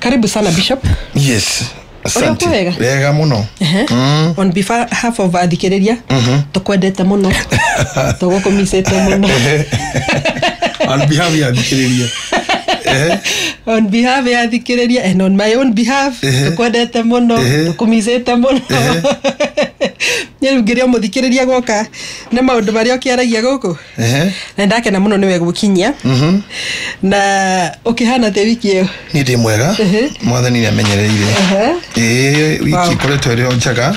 Karibu sana Bishop. Yes. Asante. Wega muno. On behalf of Adhikiriria, tukwendete muno. Tugukumisete muno. On behalf of Adhikiriria. On behalf of Adhikiriria and on my own behalf, tukwendete muno, tukumisete muno. Ngiria muthikiriria goka na maundu maria ukiaragia guku. Na ndakena muno niwe gukinyia. Na ukihana te wiki iyo. Ni ndi mwega. Mwathani ni amenyereire. Wiki koretwo ri onjaga.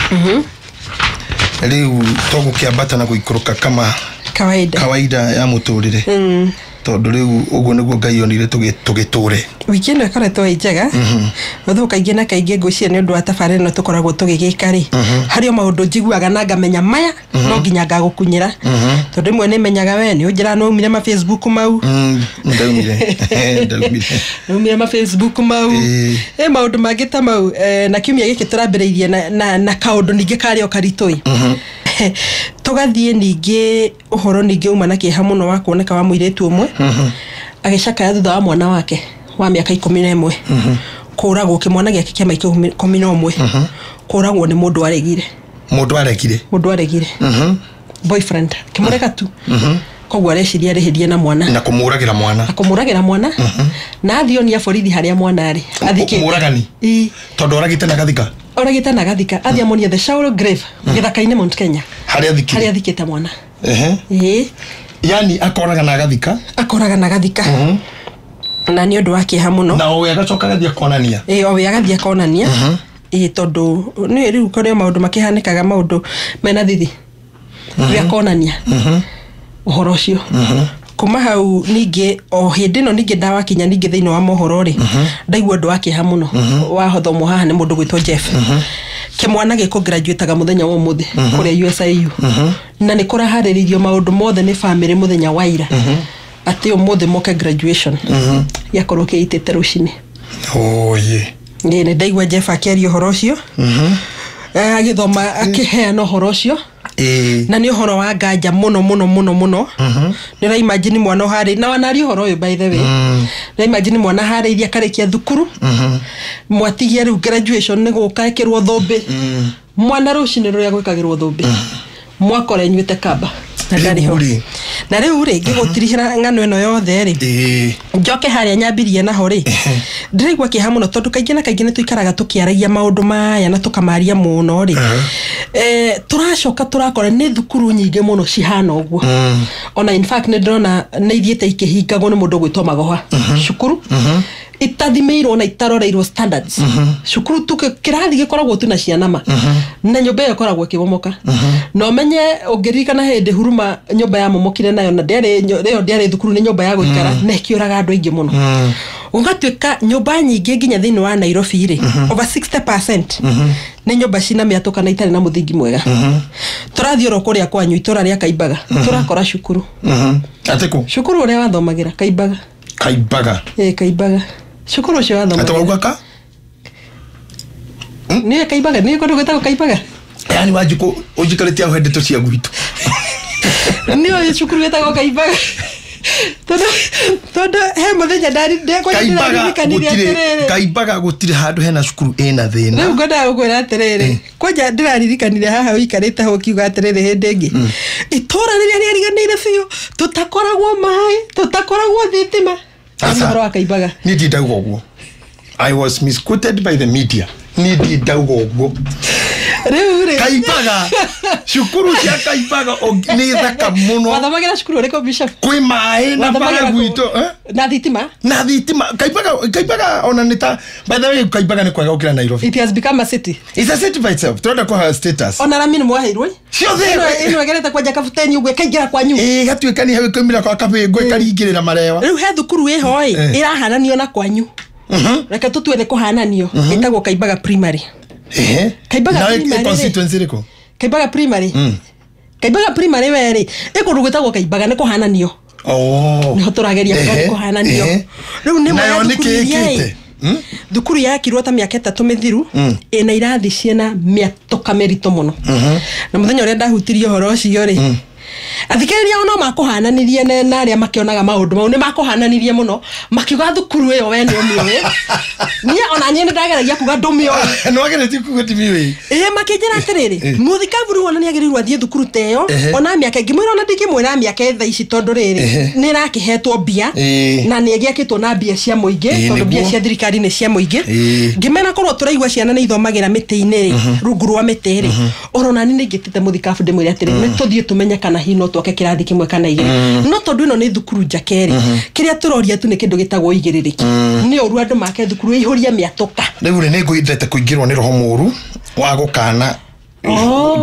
Riu tugukiambata na guikuruka kama kawaida ya muturire. Tondu riu uguo niguo Ngai onire tugiture. Wiki ino ikoretwo njega. Uthu kaingi na kaingi ngwiciria ni undu wa tabarĩra no tukoragwo tugigika ri. Hari maundu njiguaga na ngamenya maya no nginya ngagukunyira. Tondu imwe ni menyaga we ni unjira no umire ma Facebook mau. Ndaumire. Umire ma Facebook mau. Maundu magita mau na kiumia giki turambĩrĩirie na kaundu ningi kario karitoi. Tugathie ningi uhoro ningi uma na kieha muno wa kuoneka wa muiretu umwe agicaka thutha wa mwana wake wa miaka 11 kuragwo kimwana giake kia maika 11 kuragwo ni mundu aregire boyfriend kimureka tu kogwa areciria reherie na mwana na kumuragira mwana na athionia borithi haria mwana ari athike kumuragani tondu oragite na gathika athia monia the shallow grave githaka-ini Mount Kenya haria athikite mwana yani akoraga na gathika na ni undu wa kieha muno na owe agacoka gathia konania owe agathia konania tondu ni riu kore maundu makihanikaga maundu mena thithi ya konania uhoro ucio kuma hau ningi o hindi no ningi ndawakinya ningi thiini wa mohoro ri ndaigua undu wa kieha muno wa hothomo haha ni mundu gwitwo Jeff kimwana giko graduate muthenya wa muthi kuria USIU na ni kurahariririo maundu mothe ni family muthenya wa ira ati umuthi moke graduation yakorwo kiitete rucini ni ndaigua Jeff akiaria uhoro ucio agithoma akiheana uhoro ucio na ni uhoro wa nganja muno ni ra imagine mwana hari na wanari uhoro uyu by the way na imagine mwana hari iria karekia thukuru mwatigia ru graduation ni gukakirwo thombe mwana rucini ruria gwikagirwo thombe mwakora enyuite kamba na ndari ho na riu ringi gutirihira ngano eno yothe ri njoke haria nyambirie na ho ri ndirigwa kiha muno tondu kaingi na kaingi ni tuikaraga tukiaragia maundu maya na tukamaria muno ri turacoka turakora ni thukuru nyingi muno cihana uguo ona in fact ni ndona ni ithiete ikihingagwo ni mundu gwitwo Magoha cukuru itathimeirwo na itaroreirwo standards cukuru kirathi gikoragwo tu na cianama na nyumba iyo koragwo kibomoka no menye ungiririkana hindi huruma nyumba ya momokire nayo na ndiare thukuru ni nyumba ya guikara na kiuraga andu aingi muno ugatuika nyumba nyingi nginya thiini wa Nairobi ri over 60% ni nyumba cina miatuka na itari na muthingi mwega turathioro kuria kwanyu itura ria Kaimbaga turakora cukuru atiko cukuru uria wathomagira Kaimbaga Kaimbaga cukuru cio wathomagira atawauga ni Kaimbaga ni kundu gwetagwo Kaimbaga yani wajuko ujikarete aho hendeto cia guitu ni o cukuru gwetagwo Kaimbaga todo he muthenya ndari Kaimbaga gutire handu hena cukuru ina thina riu ngoda ukwira atiriri kwanja ndiraririkanire haha wikarite ho kiuga atiriri hindi ingi itura riria riariganire biu tutakoragwo mai tutakoragwo thitima amaro wa Kaimbaga ni ndauga uguo I was misquoted by the media ni ndauga uguo riu Kaimbaga cukuru cia Kaimbaga ni thaka muno wathomagira cukuru riko Bishop kwi mai na bara gwito na thitima Kaimbaga ona nita by the way Kaimbaga ni kwega ukira Nairobi it has become a city it's a city by itself tonda kwa her status ona rami ni mwaheirwe cio there ino egerete kwanja kabuteni ugwe kaingira kwanyu gatuika ni hawe kwimira kwa kabingo ikaringirira marewa riu he thukuru iho irahananio na kwanyu reke tutwene kuhananio itagwo Kaimbaga primary Kaimbaga primary constituency riko Kaimbaga primary Kaimbaga primary weri ikundu gwetagwo Kaimbaga ni kuhananio ni turageria kuhananio riu ni mwana nikikite thukuru yakirwo ta miaka 3 mithiru ina irathi ciena miatoka merito muno na muthenya uria ndahutirio horo ucio ri athikiriria ono makuhananirie na aria makionaga maundu mau ni makuhananirie muno makiuga thukuru iyo we ni umioe ni ona nyene ndageragia kuga ndumioe no ageretie kuga timiwe makijira atiriri muthikaburu wona ni agirirwa thie thukuru teyo ona miaka ngimwira ona ndikimwira miaka etha ici tondu riri ni rakihetwo bia na ni agiakitwo na bia cia muingi tondu bia cia thirikari ni cia muingi ngimena korwo turaigwa ciana ni ithomagira miti-ini ri rungu rwa miti ri orona ni ngitite muthikabu ndimwira atiriri ni tuthie tumenya kana hino twoke kirathi kimwe kana igiri no tondu ino ni thukuru njakeri kiria turoria tu ni kindu gitagwo igiririki ni oru andu make thukuru ihuria miatoka riu ni ngwendete kuingirwo ni roho muru wa gukana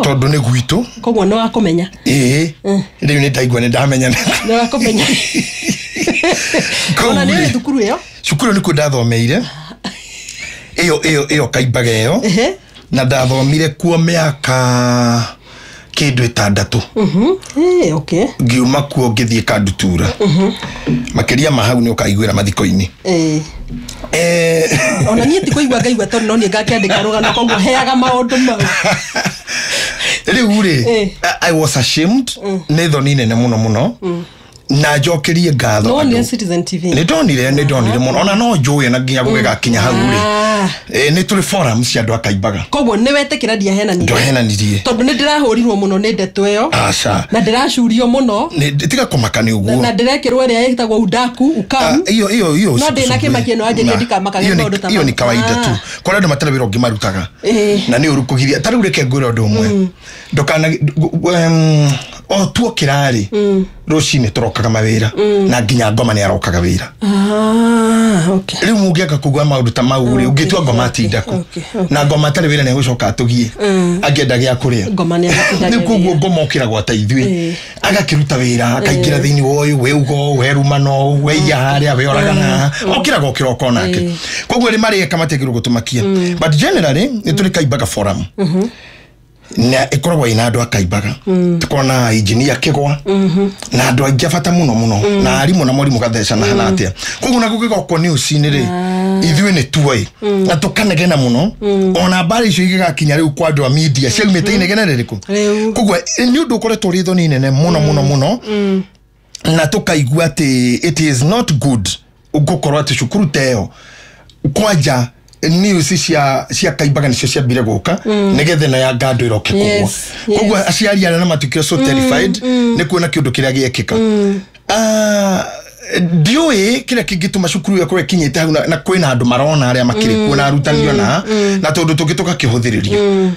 tondu ni gwitu koguo no akumenya riu ni ndaigua ni ndamenya no akumenya ona ni thukuru iyo cukuru ni ku ndathomeire iyo Kaimbaga iyo na ndathomire kuo miaka kindu 6 okay ngiuma kuo ngithie Kandutura makiria mahau ni ukaiguira mathiko-ini ona nie tikuigua ngaigua tondu no nie ngakiandika rugano koguo heaga maundu mau riu ri I was ashamed ni thoni nene muno na njokerie ngatho no ni Citizen TV ni ndonire muno ona no njuye na nginya gugakinya hau ri ni tuli forums cia andu Kaimbaga koguo ni wetekira ndiahenanirie tondu ni ndirahurirwo muno ni ndeto iyo na ndiracurio muno ni tiga kumakani uguo na ndirekirwo ria yetagwo udaku ukam iyo no ndina kimakino anje ndikamakaga maundu ta iyo ni kawaida tu kora andu matarabira ngimarutaga na ni urukugiria tari ureke ngwira undu umwe ndokana o tuo kirari rucini turokaga mawira na nginya ngoma ni arokaga wira okay riu mungiaka kugwa maundu ta mau ri ungitua ngoma tindaku na ngoma tari wira ni gucoka tugie angienda gia kuria ngoma ni ni kugwa ngoma okira gwata ithui agakiruta wira akaingira thiini woyu we ugo we rumano we yaharia we oragana okira gokira okonake kugwa ri mari kamategiro gutumakia but generally ni tuli Kaimbaga forum na ikoragwo ina andu Kaimbaga tukona engineer kigwa na andu aingi bata muno na arimu na morimu gathecana hana atia koguo na gugigokwo news ni ri ithui ni tuoi na tukanegena muno ona bari icio igakinya riu kwa andu a media ciaumite inegena ririku koguo ni undu ukoretwo ri thoni nene muno na tukaigua ati it is not good ugukorwo ati cukuru teo kwanja news cia Kaimbaga nicio ciambire guka nigethe na ya ngando iroke kugwa koguo aciari ana matukio so terrified ni kuona kiundu kiria giekika ndioi kira kingituma cukuru ya kure kinyite hau na kwina andu marona aria makiri kuona arutanio na tondu tungituka kihuthiririo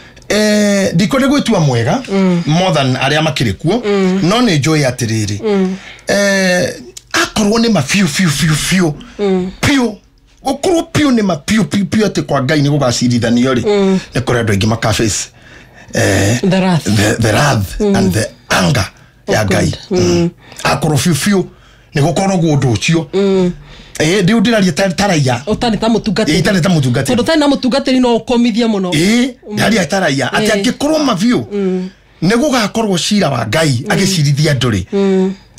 ndikore gwitua mwega more than aria makiri kuo no ni joy atiriri akorwo ni mafiu pio okuru pio ni mapio ate kwa Ngai ni gugacirithanio ri ni kore andu aingi makaface the wrath and the anger ya Ngai akuru fiu ni gukorwo gundu ucio ndiu ndiraria taraiya utani ta mutungatiri tondu tani na mutungatiri no ukomithia muno ndaria taraiya ati angikorwo mafiu ni gugakorwo cira wa Ngai agicirithia nduri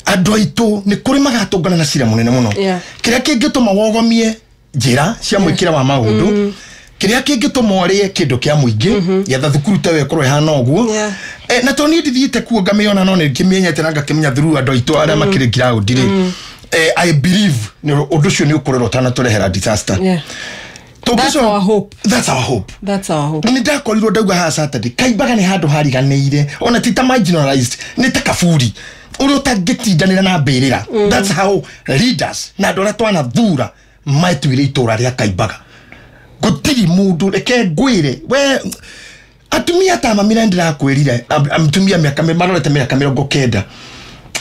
andu aitu ni kuri magatungana na cira munene muno kiria kingituma wogomie njira cia mwikira wa maundu kiria kingituma orie kindu kia muingi yetha thukuru tawe korwo hana oguo na to ni ndithiite kuo ngamiona no ni kiminyete na ngakimenya through andu aitu aria makiri ground ri I believe ni undu cio ni ukurero tana turehera disaster That's our hope. Ni ndakorirwo ndauga ha Saturday Kaimbaga ni handu hariganire ona tita marginalized ni ta kaburi uri utagitindanira na mbirira that's how leaders na ndora twana thura maitwire itura ria Kaimbaga gutiri mundu reke ngwire we atumia ta mamira ndirakwirire atumia miaka marorete miaka 90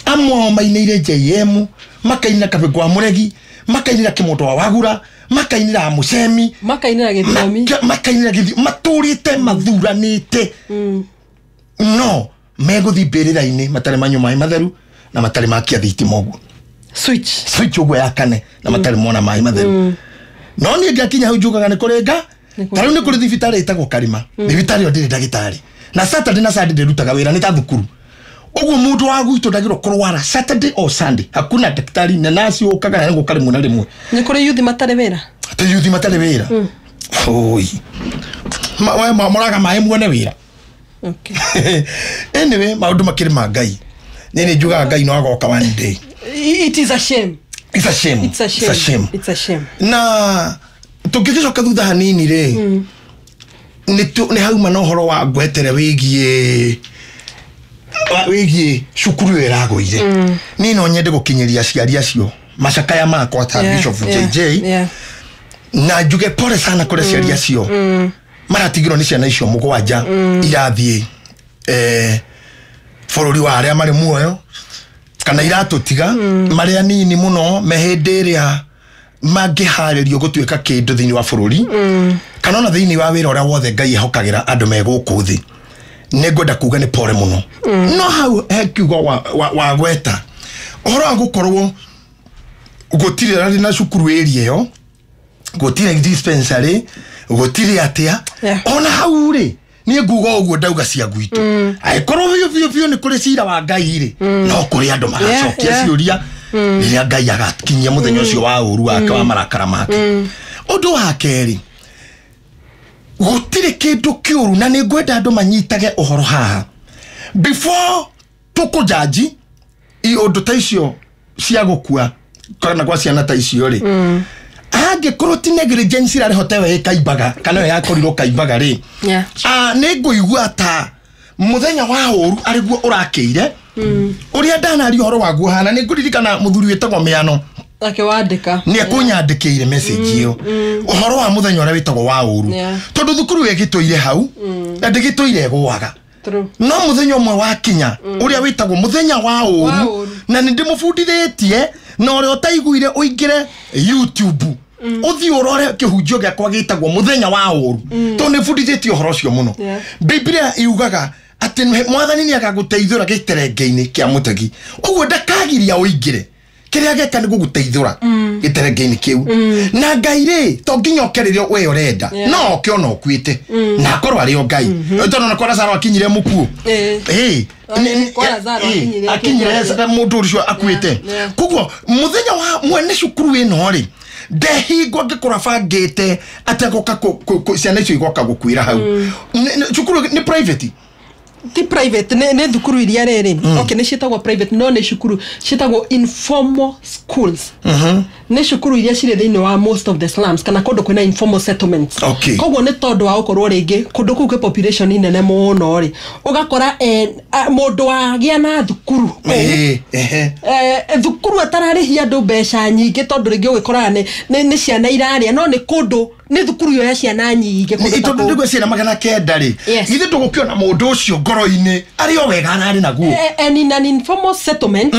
amwe mainire JM makaina kabegwa muregi makainira kimoto wa wagura makainira mucemi makainira githomi maturite mathuranite no meguthi mbirira-ini matari manyu mai matheru na matari makia thitima uguo switch uguo ya kane na matari mona mai matheru no ni ngakinya hau njugaga ni kurenga tariu ni kuri thibitari itagwo Karima thibitari yo ndiri ndagitari na Saturday na Sunday rutaga wira ni ta thukuru uguo mundu wa gwitu ndagiro kurwara Saturday or Sunday hakuna daktari na nasi ukaga na ngukari muna rimwe ni kuri yuthi matare wira oi moraga mai muone wira okay anyway maundu makiri ma Ngai nene juga ngai no agoka one day. It is a shame. It's a shame. It's a shame. It's a shame. It's a shame. Na tukicoka thutha hanini ri ni hauma no horo wa ngwetere wigie cukuru iragoire ni no nyende gukinyeria ciari acio macakaya makwa ta Bishop JJ na njuge pole sana kuri ciari acio maratigirwo ni ciana icio mugwanja irathie forori wa aria mari muoyo kana iratutiga mari anini muno mehinde ria mangiharirio gutuika kindu thini wa forori kana ona thini wa wira uria wothe ngai hokagira andu meguku thi negwenda kuga ni pore muno no hau hekiugo wa gweta ohoro agukorwo gutire rari na cukuru area yo gutire dispensary gutire atia ona hau ri ni ngugo uguo ndauga cia gwitu ai korwo bio ni kuri cira wa ngai ri no kuri andu magacokia ciuria riria ngai agakinyia muthenya ucio wa uru wake wa marakara make undu wa keri gutire kindu kiuru na ni ngwenda andu manyitage uhoro haha before tukujaji I undu ta icio cia gukua kana kwa ciana ta icio ri age koroti negligence rari hotewe ikaibaga kana ya korirwo kaibaga ri ni nguigua ta muthenya wa uru ariguo urakiire uria ndanari horo waguo hana ni nguririkana muthuri wetagwo Miano akiwandika ni akunyandikire message iyo uhoro wa muthenya uria wetagwo wa uru tondu thukuru wegitoire hau na ndigitoire gwaga no muthenya umwe wa kinya uria wetagwo muthenya wa uru na ndimufundithitie na uria utaiguire uingire YouTube uthi urore kihunjio gakwa gitagwo muthenya wa uru tondu nifundithitio uhoro cio muno Biblia iugaga ati mwathani ni akaguteithura giterengeini kia mutegi uguo ndakagiria uingire kiria geka ni guguteithura giterengeini kiu na ngai ri to nginya okeririo we urenda no okiona okuite na korwa ri ngai tondu na kora Lazaro akinyire mukuo akinyire sa mundu ucio akuite kuguo muthenya wa mwene cukuru ino ri ndehingo ngikora bangite atagoka ciana icio igoka gukwira hau cukuru ni private ti private ne thukuru iria rere okay ne citagwo private no ne cukuru citagwo informal schools ne cukuru iria cire thini wa most of the slums kana kondo kwina informal settlements koguo ne tondu wa ukorwo ringi kundu kuu ke population inene muno ri ugakora mundu agia na thukuru thukuru atararihia andu mbeca nyingi tondu ringi ugikora ne ciana iraria no ne kundu ni thukuru yo ya ciana nyingi kundu tondu ndigwe ciana magana kenda ri ithe tugukiona mundu ucio ngoro-ini ari o wega na ari naguo in an informal settlement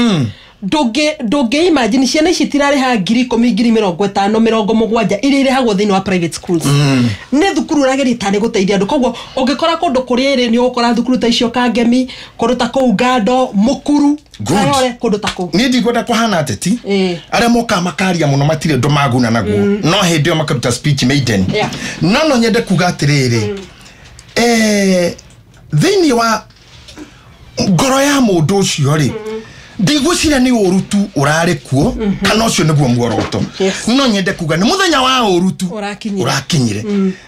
doge imagine ciana ici tirare ha 10,000 50,000 iria irehagwo thini wa private schools ne thukuru rageri tane guteithia andu koguo ungikora kundu kuri ri ni ukora thukuru ta icio Kangemi kundu ta kuu Gando Mukuru ayore kundu ta kuu ni ndikwenda kuhana ateti aria moka makaria muno matire ndo maguna naguo no hindi o makaruta speech maiden no nyende kuga atiriri thini wa ngoro ya mundu ucio ri ndigwicira ni urutu urare kuo kana ucio niguo muoroto no nyende kuga ni muthenya wa urutu urakinyire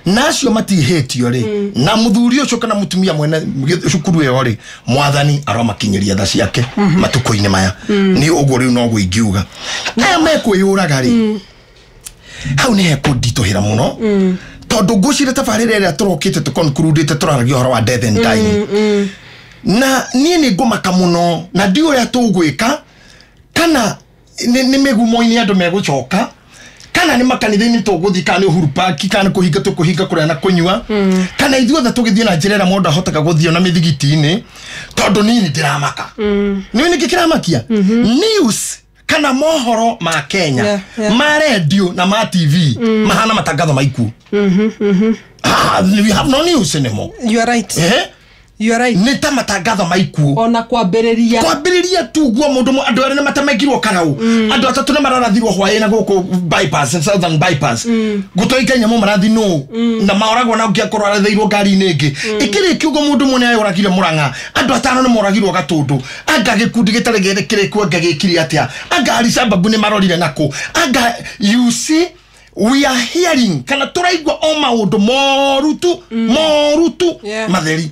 na acio matihetio ri na muthuri ucio kana mutumia mwene cukuru yo ri mwathani aromakinyiria tha ciake matuko-ini maya ni uguo riu no guingiuga aya mekwiyuraga ri hau ni hekundituhira muno tondu ngucire tabarire ria turokite tukonkurudite turaragia horo wa death and dying na ni ngomaka muno na ndio ya tugwika kana ni megumo-ini andu megucoka kana ni makanitha-ini tuguthika ni Uhuru Park kana kuhinga tukuhinga kuria na kunyua kana ithuothe tugithie na njira mundu ahotaga guthio na mithigiti-ini tondu nini ndiramaka ni ngikiramakia news kana mohoro ma Kenya ma radio na ma TV mahana matangatho maiku we have no news anymore. You are right. You are right. Nita matangatho maiku ona kwambiriria tu guo mundu andu ari na matamekirwo karau andu atatu na mararathirwo hwaye na guku bypass southern bypass gutoika nyamo marathi no na maoragwo na ngiakorwo arathirwo ngari ingi ikiri kiugo mundu mune ayoragire Murang'a andu atano na moragirwo Gatundu anga gikundi gitare gerekire ku anga gikiri atia anga ari sababu ni marorire nako anga you see we are hearing kana turaigwa o maundu morutu matheri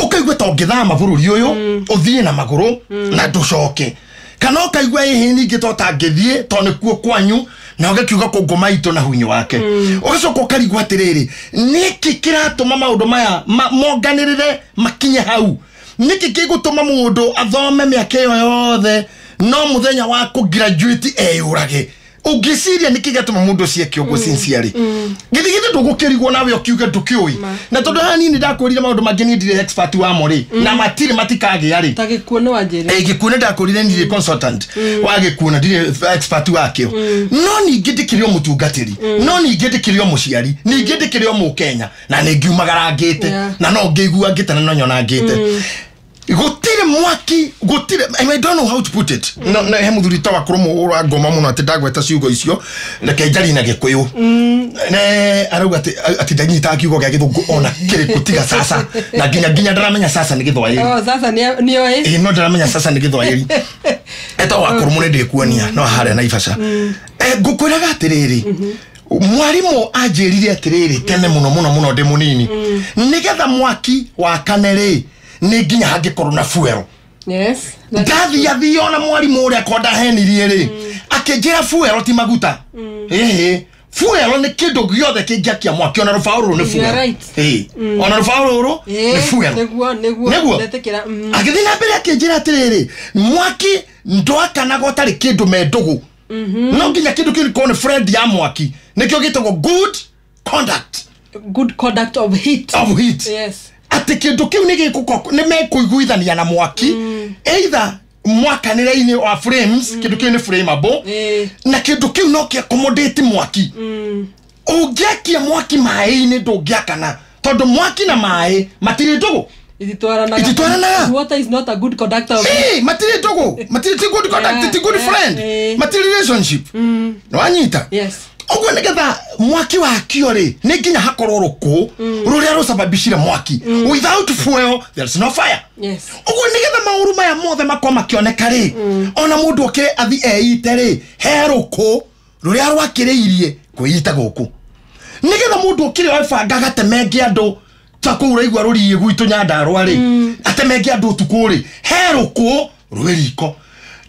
ukaigua to ngithama bururi uyu uthie na maguru na nducoke kana ukaigua ihini ngitota ngithie to nikuo kwanyu na ugakiuga kungoma ito na hunyo wake ugacoka ukarigwa atiriri niki kiratuma maundu maya monganirire makinye hau niki kigutuma mundu athome miaka iyo yothe no muthenya wa ku graduate eyurage ugisiria nikigatuma mundu cieke ugo sincerely githigithe ndugukirigwo nawe ukiuga ndukioi na tondu hani ni ndakurire maundu mangi ni ndire expert wa mori na matire matikage ari tagikuone wanjiri gikuone ndakurire ndire consultant wagikuona ndire expert wakio no ni ngidikirio mutungatiri no ni ngidikirio muciari ni ngidikirio mu Kenya na ni ngiumagara ngite na no ngigua ngitana no nyona ngite gutire mwaki gutire I don't know how to put it no he muthuri tawa kurumo ura ngoma muno ati ndagweta ciugo icio reke njari na gikuyu ne arauga ati ndanyita kiugo gya githungu ona kiri kutiga sasa na ginya ndaramenya sasa ni githwairi sasa ni oi no ndaramenya sasa ni githwairi eto wa kurumo ndi kuonia no hare na Naivasha ngukwiraga atiriri mwarimu ajirire atiriri tene muno ndi munini nigetha mwaki wa kanere ni ginya hangikorwo na fuel yes ndathiona mwarimu uria konda henirie ri akinjira fuel ti maguta fuel ni kindu giothe kingiakia mwaki ona rufauru ni fuel ona rufauru ni fuel neguo netekira agithina mbere akinjira atiriri mwaki ndwakana gotari kindu mendugu no ginya kindu kiri friend ya mwaki nikio gitagwo good conduct of heat yes ati kindu kiu ni mekuiguithania na mwaki either mwakanire-ini wa flames kindu kiu ni flammable na kindu kiu no ki accommodate mwaki ungiakia mwaki mai-ini ndungiakana tondu mwaki na mai matiri ndugu ititwarana water is not a good conductor of matiri ndugu matiri good conduct it's a good friend matiri relationship no anyita yes ogwe nigetha mwaki wa kiori ni ginya hakorwo ruku ruria rusababishire mwaki without fuel there's no fire yes ogwe nigetha mauru maya mothe makoma kioneka ri ona mundu okire athi eite ri heruku ruria rwakiriirie kuita guku nigetha mundu okire wabanga gatemenge andu takura igwa ruri gwitu Nyandarua ri atemenge andu tuku ri heruku rwiriko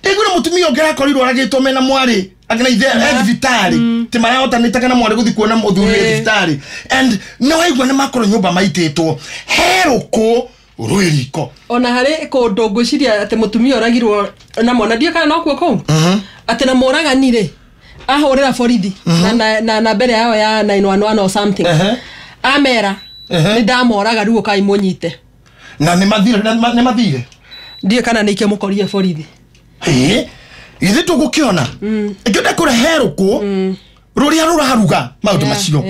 igure mutumia ongera korirwo aragitwo mena mwari agina ithe vitari ti marahota nitakana mwari guthi kuona muthuri vitari and no aigwa ni makoro nyumba maititwo heruko rwiriko ona hari kundu ngwiciria ati mutumia oragirwo na mwana ndio kana no kuo kou ati na moraganire ahurira borithi na mbere yao ya 911 or something amera ni ndamoraga riu kai munyite na ni mathire ndio kana nike mukorie borithi ithi tugukiona ikionda kure heruko ruria ruraruga maundu macio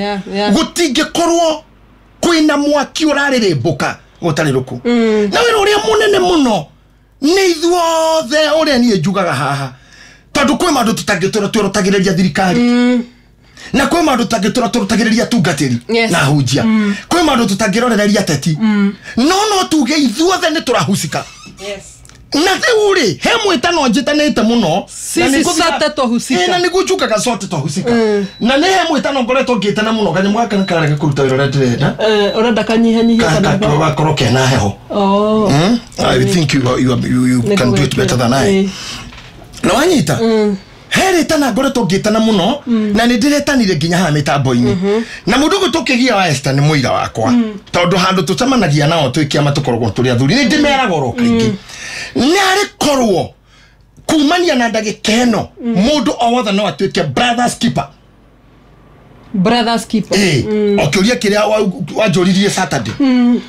gutingikorwo kwina mwaki urarirembuka gutari ruku na wira uria munene muno ni ithuothe uria nie njugaga haha tondu kwi maundu tutangitura turutagiriria thirikari na kwi maundu tutangitura turutagiriria tungatiri na hunjia kwi maundu tutangirorereria teti no tuge ithuothe ni turahusika yes na theuri he mwitano njitanite muno sisi sote tohusika na niguchukaga sote tohusika na ne he mwitano ngoretwo ngitana muno kanye mwaka nkarage kuruta wira ndirenda urenda kanyihanyihe kana ba koroke na heho I think you can do it better than I no anyita here tana ngoretwo ngitana muno na ni ndiretanire ginya ha mitambo-ini na mundu gutukigia wa Esther ni muira wakwa tondu handu tucamanagia nao twikia matukorwo turi athuri ni ndimeraga ro kaingi nari korwo kumania na ndagika eno mundu owothe no atwike brothers keeper okiuria kiria wajoririe Saturday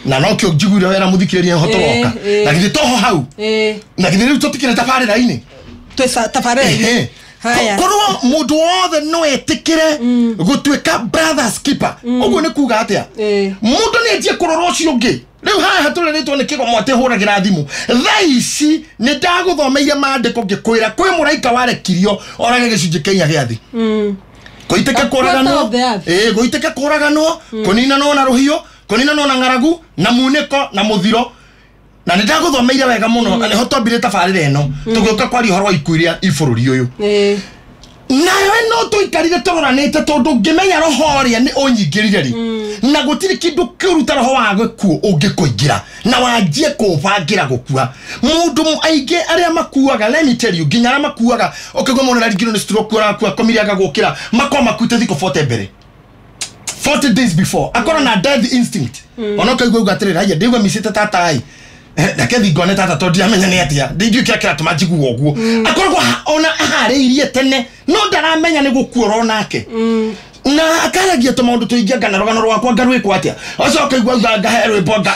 na no kio njiguire wera muthikiriria hotoroka na githii toho hau na githii riu tutikire tabarira-ini tabarira haya korwo mundu wothe no etikire gutwika brothers keeper uguo ni kuga atia mundu ni etie kurora ucio ngi riu haha tureretwo ni kigo mwate huragira thimu thaici ni ndaguthomeire mandiko ngikwira kwi muraika warekirio orage gicunji Kenya giathi kuiteke kuragano guiteke kuragano kunina no na ruhio kunina no na ngaragu na muniko na muthiro na ni ndaguthomeire wega muno na ni hotobire tabarira eno tugoka kwari horo ikuiria ibururi uyu nayo no tuikarire turoranite tondu ngimenya roho ria ni unyingirire ri na gutiri kindu kiruta roho wa gikuo ungikuingira na wanjie kubangira gukua mundu aige aria makuaga let me tell you ginya aria makuaga okigwa mundu arigiro ni stroke kwa komiriaga gukira makoma kuite thiko 40 mbere 40 days before akora na death instinct onoka igwa ugatirira haya ndigwa misite tata ai ndakethi ngone tata tondi amenya ni atia ndingi kira tumajigu woguo akoragwa ona ahariirie tene no ndaramenya ni gukuora nake na akaragia to maundu tuingia ngana rogano rwakwa ngarwikwa atia osoka igwa ngaherwe bonga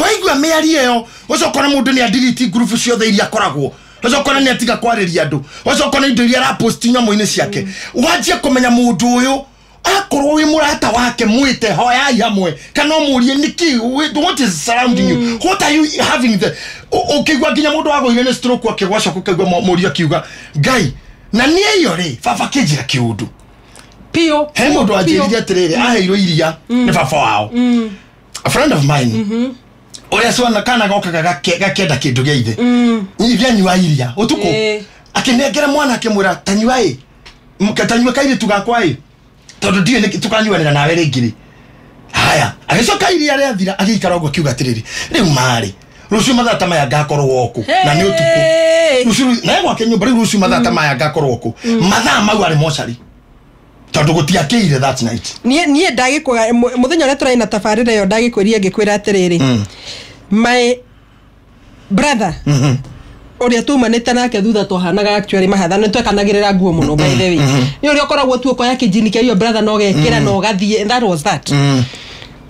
waigwa meari yo osoka na mundu ni adelete group ciothe iria akoragwo osoka ni atiga kwariria andu osoka ni indo iria rapost nyamu-ini ciake wajie kumenya mundu uyu akorwo wi murata wake mwite hoya hamwe kana murie niki what is surrounding you what are you having the ukigwa ginya mundu wago ile stroke akigwaca kukigwa muria kiuga ngai na nie iyo ri baba kijira kiundu pio he mundu ajiriria tiriri aheirwo iria ni baba wao a friend of mine oya swana kana gokaga gakenda kindu geithe iria nywa iria utuko akinengera mwana akimwira tanywa mukatanywa kaire tugakwa tondu ndiye tukanyuanira nawe ringiri haya agicoka iria ria thira agikara ugo kiuga tiriri riu mari rucio mathata maya ngakorwo oku na ni utuku rucio na gwa kenyumba riu rucio mathata maya ngakorwo oku mathaa mau ari mochari tondu gutiakire that night nie ndagikwa muthenya ria turaina tabarira yo ndagikwiria ngikwira atiriri my brother oria tumanite nake thutha tuhanaga actually mahatha ni twekanagirira nguo muno by the way ni oria koragwo tuoko ya kijini kia yo brother no gekira no gathie that was that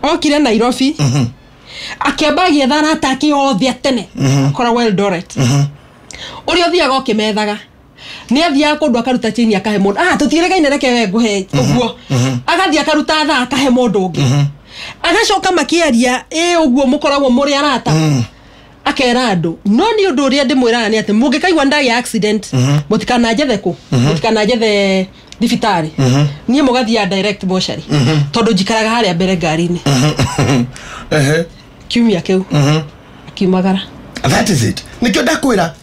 okire Nairobi akiambagia thana ataki othe atene koragwo Eldoret oria thiaga okimethaga ni athia kundu akaruta chini akahe mundu tutiregaine reke we nguhe uguo agathia akaruta tha akahe mundu ungi agacoka makiaria uguo mukoragwo muri arata akera andu no ni undu uria ndimwira ni ati mungikaigwa ndagi accident mutikana jethe ku mutikana jethe thibitari nie mugathia direct mochari tondu njikaraga haria mbere ngari-ini kiumia kiu kimagara that is it nikio ndakwira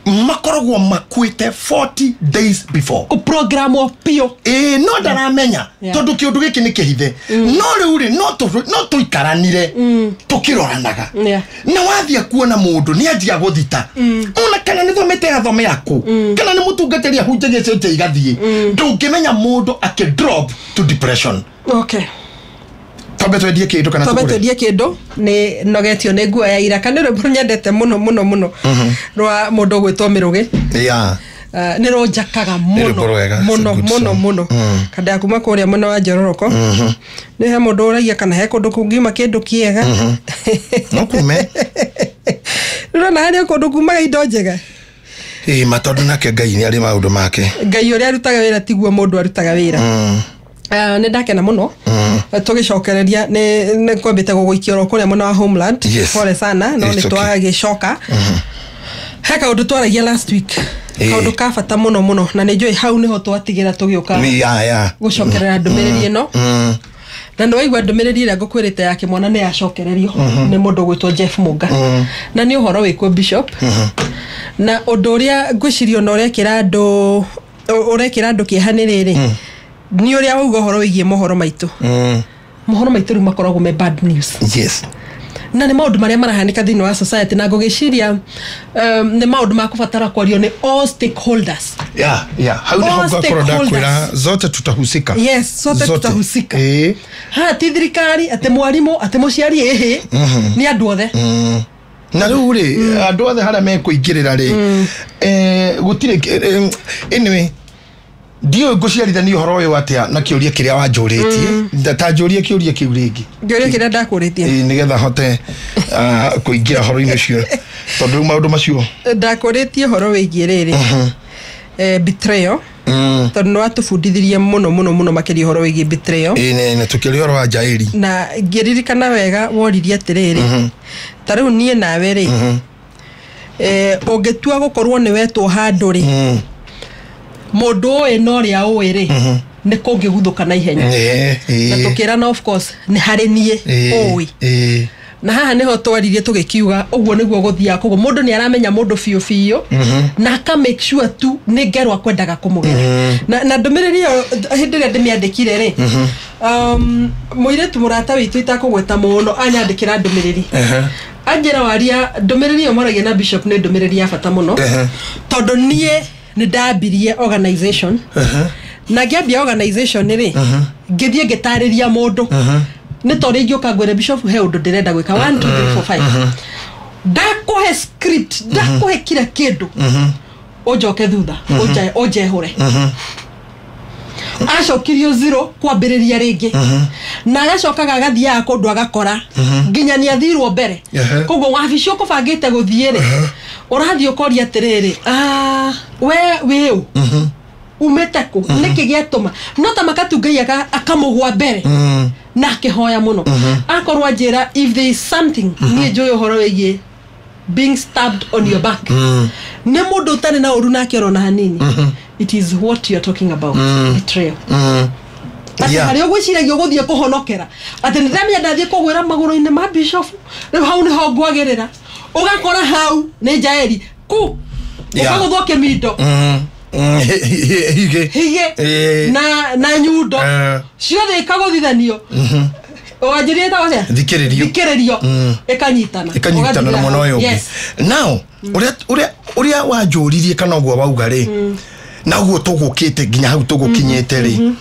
makoragwo makwite 40 days before ku program of pio no ndaramenya tondu kiundu giki ni kihithe no riu ri no tuikaranire tukiroranaga na wathia kuona mundu ni anjia guthita ona kana ni thomete gathome yaku kana ni mutungatiri ahunjagia cece igathie ndungimenya mundu drop to depression okay tobe twendie kindu kana tobe twendie kindu ni nogetio ni nguo ya ira kana ro nyendete muno rwa mundu gwitwo Mirugi ni ro njakaga muno kada kuma kuria mwana wa Njororoko ni he mundu uragia kana he kundu kungiuma kindu kiega no kume ro na hari kundu kuma indo njega matondu nake Ngai ni ari maundu make Ngai uria arutaga wira tiguo mundu arutaga wira ne ndakena muno tugicokereria ne kwambite guguikio kuria mwana wa Homeland pole sana no ni twagicoka haka undu twaragia last week kaundu ka bata muno na ni njoi hau niho twatigira tugioka gucokerera ndumiriri ino na no igwa ndumiriri ira ngukwirite yake mwana ni yacokererio ni mundu gwitwo Jeff Muga na ni uhoro wikwo Bishop na undu uria ngwicirio no urekira andu kihaniriri ni uria wauga horo wigie mohoro maitu mohoro maitu ri makoragwo me bad news na ni maundu maria marahanika thini wa society na ngugiciria ni maundu makubatara kwario ni all stakeholders how ni hoga koroda kwira zote tutahusika zote tutahusika ti thirikari ate mwarimu ate muciari ni andu othe na riu ri andu othe haria mekuingirira ri gutire anyway dio nguciarithania uhoro uyu atia na kiuria kiria wanjuritie ndatanjuria kiuria kiu ringi ngiuria kiria ndakuritie nigetha hote kuingira horo-ini ucio tondu maundu macio ndakuritie horo wigie riri betrayal tondu no atubundithirie muno makiria horo wigie betrayal na tukiria horo wa Jairi na ngiririkana wega woririe atiriri tariu nie nawe ri ungitua gukorwo ni wetwo handu ri mundu eno ria uiri ni kungiguthuka na ihenya na tukira na of course ni hari nie oi na haha neho twaririe tugikiuga uguo niguo guthia kogo mundu ni aramenya mundu fiyo na aka make sure tu ni ngerwa kwendaga kumugera na ndumiriri hindire ndimiandikire ri muiretu murata witu itakugweta muno anyandikira ndumiriri anjira waria ndumiriri omoragia na bishop ni ndumiriri ya bata muno tondu nie ni ndabirie organization na ngiambia organization ri ngithie ngitariria mundu ni tori ngioka ngwere bishop he undu ndirenda gwika 1 2 3 4 5 ndakuhe script ndakuhe kila kindu ojoke thutha ojehure acokirio 0 kwambiriria ringi na agacokaga agathia kundu agakora nginya ni athirwo mbere koguo wabicio kubangite guthiire urathio koria atiriri we umetako niki giatuma no ta makatungaia akamugwa mbere na kihoya muno akorwa njira if there is something ni joyo horo weye being stabbed on your back ne mundu tani na uru na kirona hanini it is what you are talking about betrayal hari ogwiciragia guthie kuhonokera ati ndamya ndathie kugwira maguru-ini ma bishop riu hau ni ho ngwagerera ugakora hau ni jaeli ku ukaguthwoke mindo hige na nyundo ciothe ikaguthithanio oajirieta wase thikiririo ekanyitana na mwana uyu now uria wajuririe kana uguo wauga ri na uguo tugukite nginya hau tugukinyete ri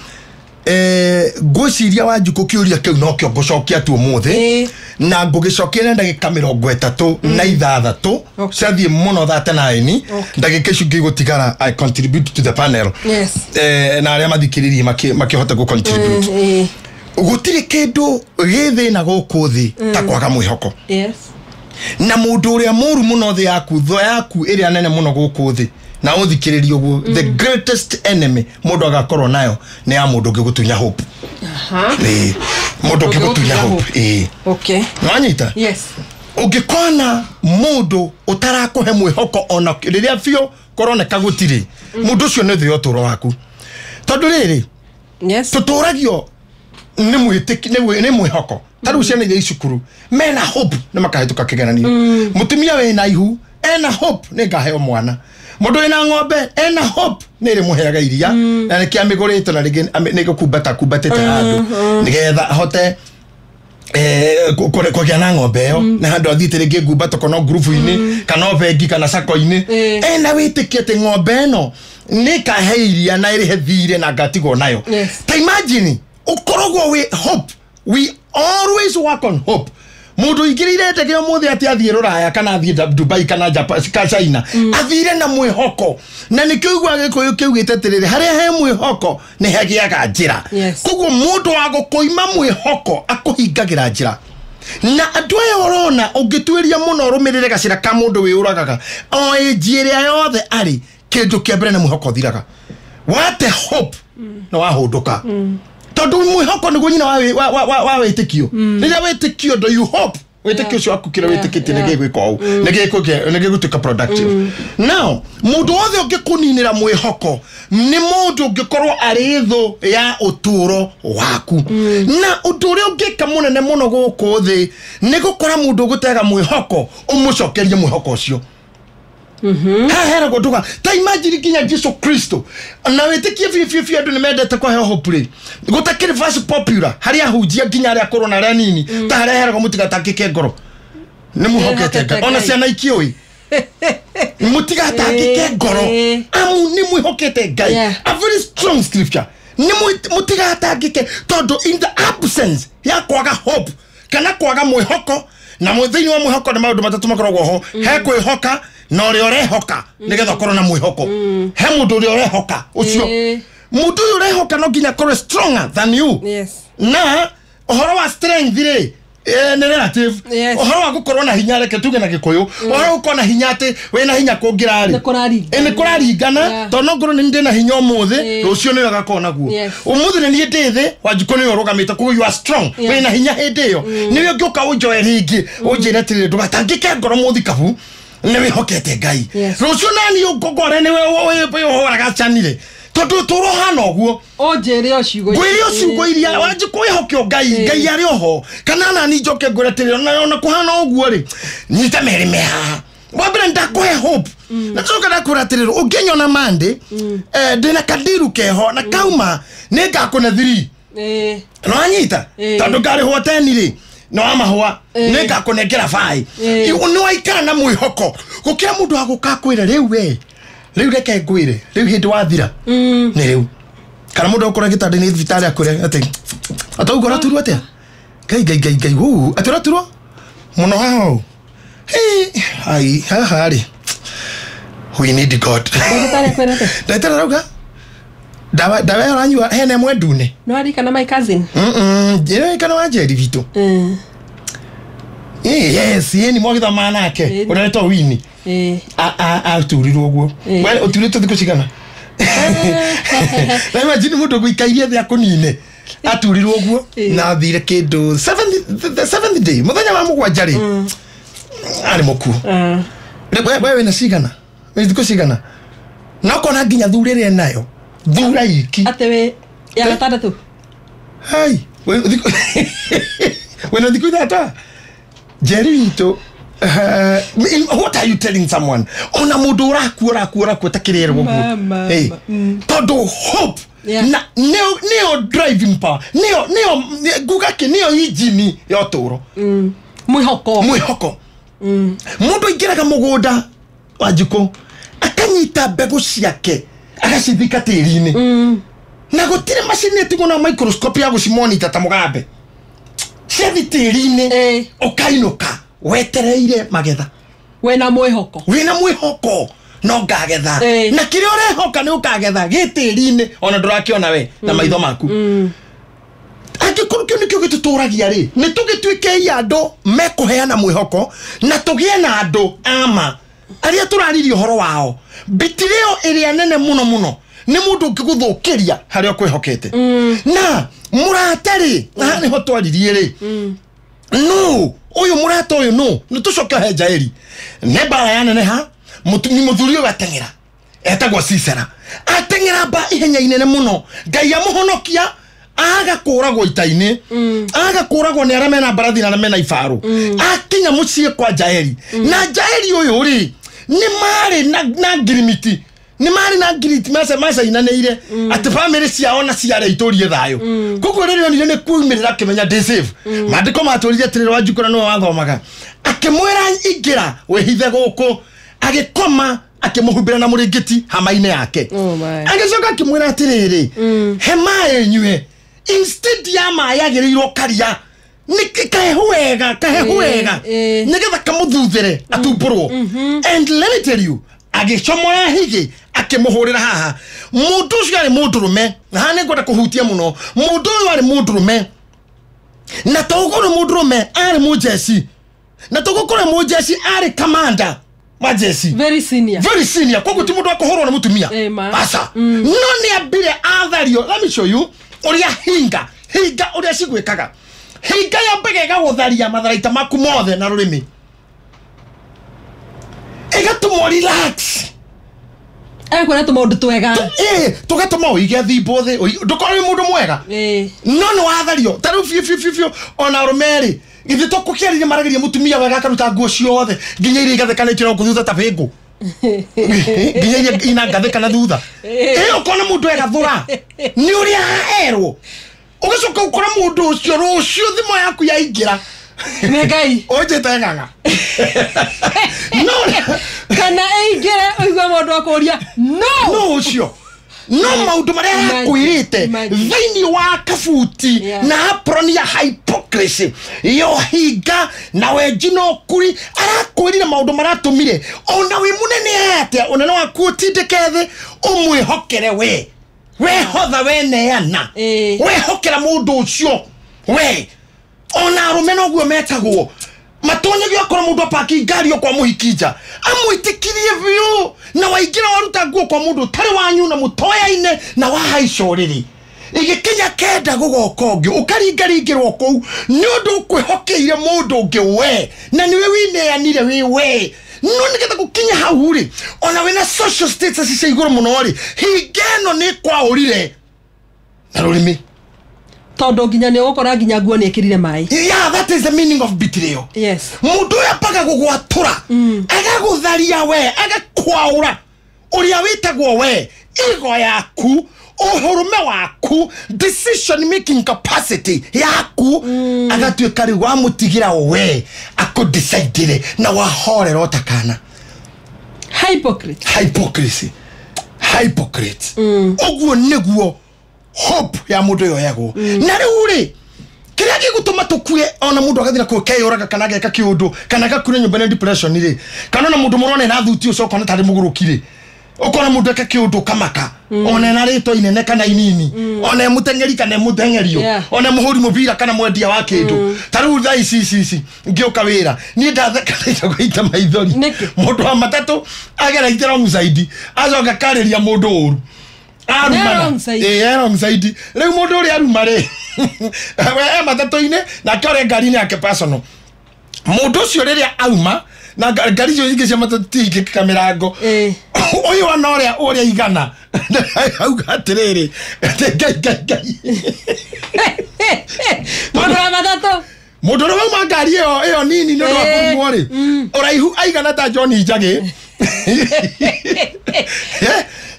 ngwiciria wanjuko kiuria kiu no kio ngucokia tu umuthi na ngugicokia na ndagika 30 na 6 ciathie muno 39 ndagika icio ngigutigara I contribute to the panel na aria mathikiririe makihota gu contribute gutiri kindu githina guku thi ta kwaga mwihoko na mundu uria muru muno thi yaku tho yaku iria nene muno guku thi na uthikiririe uguo the greatest enemy mundu agakorwo nayo ni ya mundu ngigutunya hope mundu ngigutunya hope okay nwanyita ungikona mundu utarakuhe mwihoko ona riria bio koroneka gutiri mundu ucio ni thio turo waku tondu riri tuturagio ni mwitiki ni mwihoko taru ciana iria icukuru mena hope ni makahituka kigeranio mutumia we na ihu ena hope ni ngaheo mwana mundu ina ng'ombe ena hope ni ri muheaga iria na nikia migurite na ni kubatete andu nigetha hote kugia na ng'ombe yo na handu athite ringi ngumbato kono group-ini kana bengi kana sako-ini ena witikie te ng'ombe no ni kaheiria na iri hethire na ngatigo nayo ta imagine ukorogwo we hope we always work on hope mundu ingirire ndege umuthi ati athie Ruraya kana athie Dubai kana Japan kana China athire na mwihoko na nikigwa gikuyu kiugite tiriri haria he mwihoko ni hegiaga njira koguo mundu wa gukoima mwihoko akuhingagira njira na andu aya orona ungitwiria muno rumirire gacira ka mundu wi uragaga o ejire yothe ari kindu kiambere na mwihoko thiraga wate hope no wahunduka tondu mwihoko niguo nyina wa witikio riria witikio do you hope witikio cio akukira witikite nege gwika au nege gutuka productive now mundu wothe ungikuninira mwihoko ni mundu ungikorwo ari thu ya uturo waku na undu uria ungika munene muno guku thi ni gukora mundu gutega mwihoko umucokerie mwihoko ucio hera goduka ta imagine kinya Jesu Kristo na wetikie fifi andu ni mendete kwa heho hope gutakiri verse popular haria hujia kinya aria corona ria nini ta haria hera go mutigatakike ngoro ni muhokete ona ciana ikioi mutigatakike ngoro amu ni muhokete ngai a very strong scripture ni mutigatakike todo in the absence ya kwaga hope kana kwaga mwihoko na muthini wa mwihoko ni maundu matatu makoragwo ho he kwihoka no ri orehoka nigetha korwo na mwihoko he mundu ri orehoka ucio mundu ri orehoka no nginya korwo stronger than you na ohoro wa strength ri ni relative ohoro wa gukorwo na hinya reke tuge na gikuyu ohoro uko na hinya ati we na hinya kungira ri ni kuraringana to no ngoro ni ndi na hinya umuthi rucio ni wega kona guo umuthi ni ndithi wanjuko ni urugamite kugo you are strong we na hinya hindi yo ni we ngioka unjoe ringi unjire tiri ndugatangike ngoro muthi kabu ni we hokete ngai rucio nani ugogore ni we horaga chanire tondu turohana oguo onjere ocugo iria wanji kwihokio ngai ari oho kana nani njoke ngwereterera na kuhana oguo ri nyita merime haha wabere ndakuhe hope na coka ndakuratirira unginyona mande ndina kadiru keho na kauma ningakuna 3 no anyita tondu ngari ho 10 ri no amahwa ningakũnengera 5 ni waikara na mwihoko gukira mundu agukakwira riu reke ngwire riu hindi wathira ni riu kana mundu ukora gitandi ni thibitari akure ati ataugora turwo atia gai hu atura turwo muno hao ai hari we need God ndagĩtarĩ kwĩra atĩa ndagĩtarĩ arauga dawa uranyua hene mwendune no ari kana my cousin je kana wajeri vitu yes yeni mwagitha manake unaletwa wini turirwo uguo we uturirwo thikũ cigana na imagine mundu guikairie thia kunine aturirwo uguo na thire kindu 7th day muthenya wa mugwanja ri ari muku wewe na cigana thikũ cigana na kona nginya thurire nayo thura iki atewe ya gatandatu hai we na thikũ ithatũ Jerito what are you telling someone ona mundu urakura takirira gugu todo hope na neo driving power neo gugake neo engine ya toro mwihoko mundu ingiraga mugunda wajiko akanyita mbegu ciake agacithika tiri-ini na gutire machine tigona microscope ya gucimonita ta mugambe ciathi tiri-ini ukainuka wetereire magetha wena mwihoko no ngagetha na kiria urehoka ni ukagetha gitiri-ini ona ndurakiona we na maitho maku akikurukio nikio gituturagia ri ni tugituike andu mekuheana mwihoko na tugie na andu ama aria turaririo horo wao bitireo iria nene muno ni mundu ngiguthukiria haria kwihokete na muratari na ni ho twaririe ri no uyu murata uyu no nitucoka he Jaeli ne bara ya nene ha ni muthurio gatengera etagwo Sisera atengera ba ihenya inene muno ngai amuhonokia agakuragwo ita-ini agakuragwo ni aria mena mbarathi na mena ibaru akinya mucie kwa Jaeli na Jaeli uyu ri ni mari na girimiti ni mari na girimiti masa inaneire ati family ciao na ciare iturie thayo kuko rero ni kuumirira kimenya desave mandiko maturire tiriro wajukura no wathomaga akimwira ingira wehithe guku agikoma akimuhumbira na muringiti hama-ine yake agicoka akimwira atiriri hema yenyue instead ya mayagirirwo karia nikahehu wega nigetha kamuthuthire atumburwo and let me tell you agicomora higi akimuhurira haha mundu ucio ari mundurume ha ni ngwenda kuhutia muno mundu uyu ari mundurume na togoro mundurume ari mujesi na togokora mujesi ari commander majesi very senior kwa guti mundu akohorwo na mutumia asa no ni abire athario let me show you uria hinga uria cigwikaga hinga ya mbegega gutharia matharaita maku mothe na rurimi egatumo relax kwena tumaundu twega tugatuma uige thimbo thi ndukori mundu mwega no ni wathario taru fiu ona rumeri githi tukukiririe maragirie mutumia wega akaruta nguo ciothe nginya iria igathekanĩtio na kuthutha ta bingu nginya iria ina ngathekana thutha ukona mundu egathura ni uria erwo ugicoka ukora mundu ucio rucio thimo yaku yaingira Ngai ojetengaga no kana eigere oigwa mundu akoria no ucio no maundu maria akwirite thini wa kafuti na aproni ya hypocrisy yo higa na wejino kuri arakwirire maundu maratumire ona wi munene ate onana waku utindekethe umwihokere we hotha we neana we hokera mundu ucio we ona rumeno guo metagwo matonye gyo akora mundu apaki ngari kwa muhikija amwitikirie vyo na waigira waruta guo kwa mundu tari wanyu na mutoya-ine na wahaicuriri igikinya kenda gugokongi ukaringaringirwo kou ni undu ukwihokeire mundu ungi we na niwe wineanire wi we no niketa gukinya hau ri ona wena social status cia iguru muno ri hingeno ni kwa urire na rurimi todo ginya ne okora ginya guo ne kirire mai. Yeah, that is the meaning of betrayal. Yes. Mundu yapaka gugwatura agagutharia we agakwaura uria witagwo we igo yaku uhurume waku decision making capacity yaku agatuika ri wa mutigira we akudecide na wahorera otakana. Hypocrisy. Ogwo neguo hope ya mundu yo yago na riuri kiria gigutuma tukue ona mundu agathira ku kayuraga kana geka kiundu kana gakure nyumba ne depression ri kana na mundu murone na thuti uco kana tari mugurukire ukona mundu eka kiundu kamaka ona na rito inene kana inini ona mutengeri kana mutengerio ona muhuri mubira kana mwendia wa kindu taru tha ici ngioka wira ni ndatheka kuita maithori mundu wa matatu agera itero musaidi azoga kareria mundu uru wrong side. Leo mundu uri aruma ri we matatu-ine na kore ngari yake personal mundu ucio riria auma na ngari cio ingi cia matatu ingi kamirango uyu wana uria igana auga atiriri ngai mundu wa ngari iyo nini no wa ri uraihu aigana ta John Njagi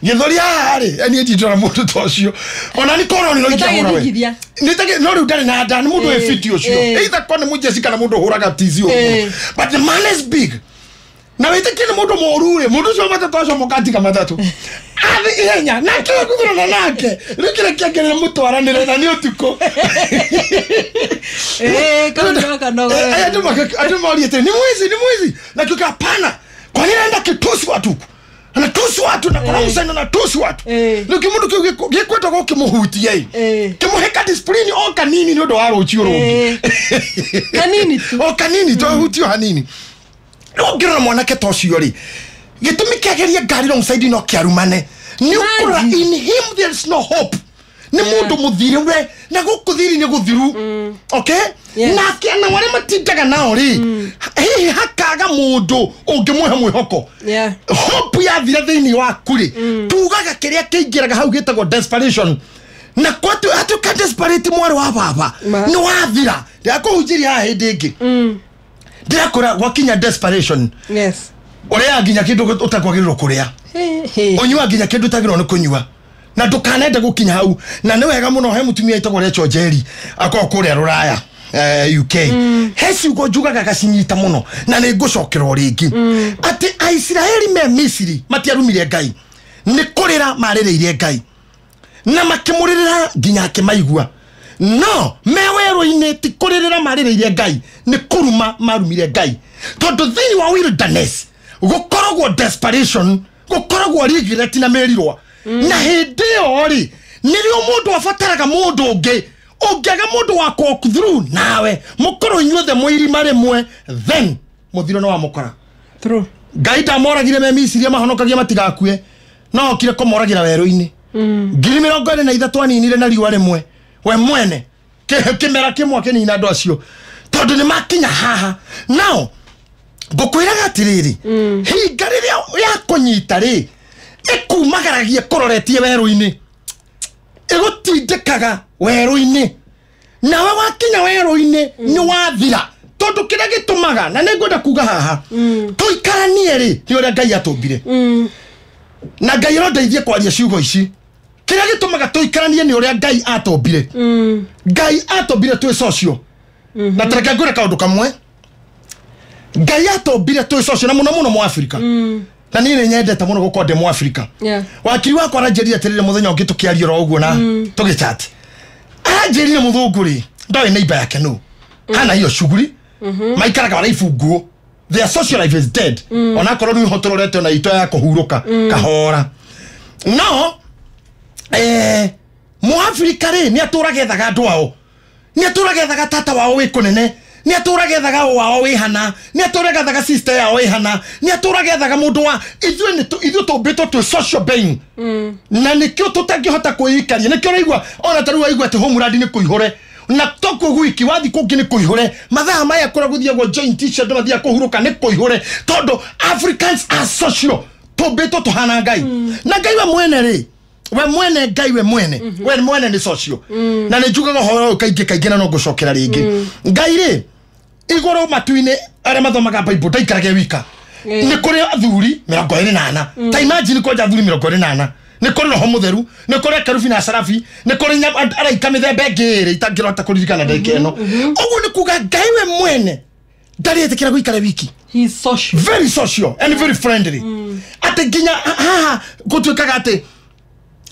Githoria hari eni etitora mundu tocio ona ni kono ni loikia mura we nitake no ru ndari na nda ni mundu e fit ucio either kone mujesi kana mundu huraga tizi but the man is big na wete kile mundu morure mundu cio matatu acio mukatika matatu athi ihenya na kile kuthura nake rikire kiagere mutwaranire na ni utuko kana atu moriete ni mwizi na kukapana kwa nini enda kitusi watu anatusi watu na kuna msana anatusi watu nuki mundu kikweta ko kimuhutie kimuheka discipline o kanini nyodo waro uchiro kanini tu o kanini to hutio hanini no gira mwanake tocio ri gitumi kiageria ngari no side no kiarumane ni ukura in him there is no hope ni mundu muthire we na gukuthiri ni guthiru okay na kiana wale matindaga nao ri hakaga mundu ungimuhe mwihoko hope ya thira thiini waku ri tugaga kiria kiingiraga hau gitagwo desperation na kwatu atuka desperate mwari wa baba ni wathira ndakuhunjiria ha hindi ingi ndakora wakinya desperation yes uria nginya kindu utakwagirwo kuria onywa nginya kindu utagirwo ni kunywa na ndukanende gukinya hau na ni wega muno he mutumia itagwo Recho Njeri akokuria Ruraya UK hesi uko jugaga gacinyita muno na ni ngucokera ringi ati Aisiraeli me Misiri matiarumire Ngai ni kurira marireire Ngai na makimuririra nginya akimaigua no mewerwo-ini ti kuririra marireire Ngai ni kuruma marumire Ngai tondu thini wa wilderness gukoragwo desperation gukoragwo regret na merirwa na hindi ori nirio mundu afataraga mundu ungi ungiaga mundu wa walk through nawe mukoro inyuothe mwiri maremwe then muthiro no wa mukora through Ngai ndamoragire me Misiri mahonokagia matigakue no kire komoragira weru-ini ngiri 43 aninire na riwa remwe we mwene kimera kimwe kinina andu acio tondu ni makinya haha now ngukwiraga atiriri hinga riria ya kunyita ri ikumagaragie kuroretie weru-ini igutindikaga weru-ini nawe wakinya weru-ini ni wathira tondu kiria gitumaga na ningwenda kuga haha tuikaranie ri ni uria Ngai atumbire na Ngai no ndeithie kwaria ciugo ici kiria gitumaga tuikaranie ni uria Ngai atumbire Ngai atumbire twi socio na tareka ngure kaundu kamwe Ngai atumbire twi socio na muno mu Africa na nini nyendete muno gukonde mu Africa wakiri wakwa aranjeria atirire muthenya ungi tukiaria ro uguo na tugichat aranjeria muthungu ri ndawe neighbor yake no hana hiyo shughuli maikaraga baraifunguo their social life is dead ona korwo ni hotororete na ito ya kuhuruka kahora no mu Africa ri ni aturagethaga andu ao ni aturagethaga tata wao wikunene ni aturagethaga wao wihana ni aturagethaga sister yao wihana ni aturagethaga mundu wa ithu tumbitwo tu social being na nikio tutangihota kuikaria nikio raigwa ona taru waigwa ati homeland ni kuihore na toko wiki wathi kungi ni kuihore mathaa maya kura guthia go joint t-shirt mathia kuhuruka ni kuihore todo Africans are social to beto to hana ngai na ngai we mwene ri we mwene ngai we mwene ni social na ni juga go kaingi na no gucokera ringi ngai ri igoro matuine are mathomaga Bible taikarage wika ni kuri athuri 28 ta imagine ko athuri 28 ni kuri roho mutheru ni kuri kerubi na sarafi ni kuri araika mithembe ngiri itangirota kuririkana ndeke eno ogu ni kuga ngai we mwene ndari etekira guikara wiki. He's social, very social and very friendly ate ginya gutwikaga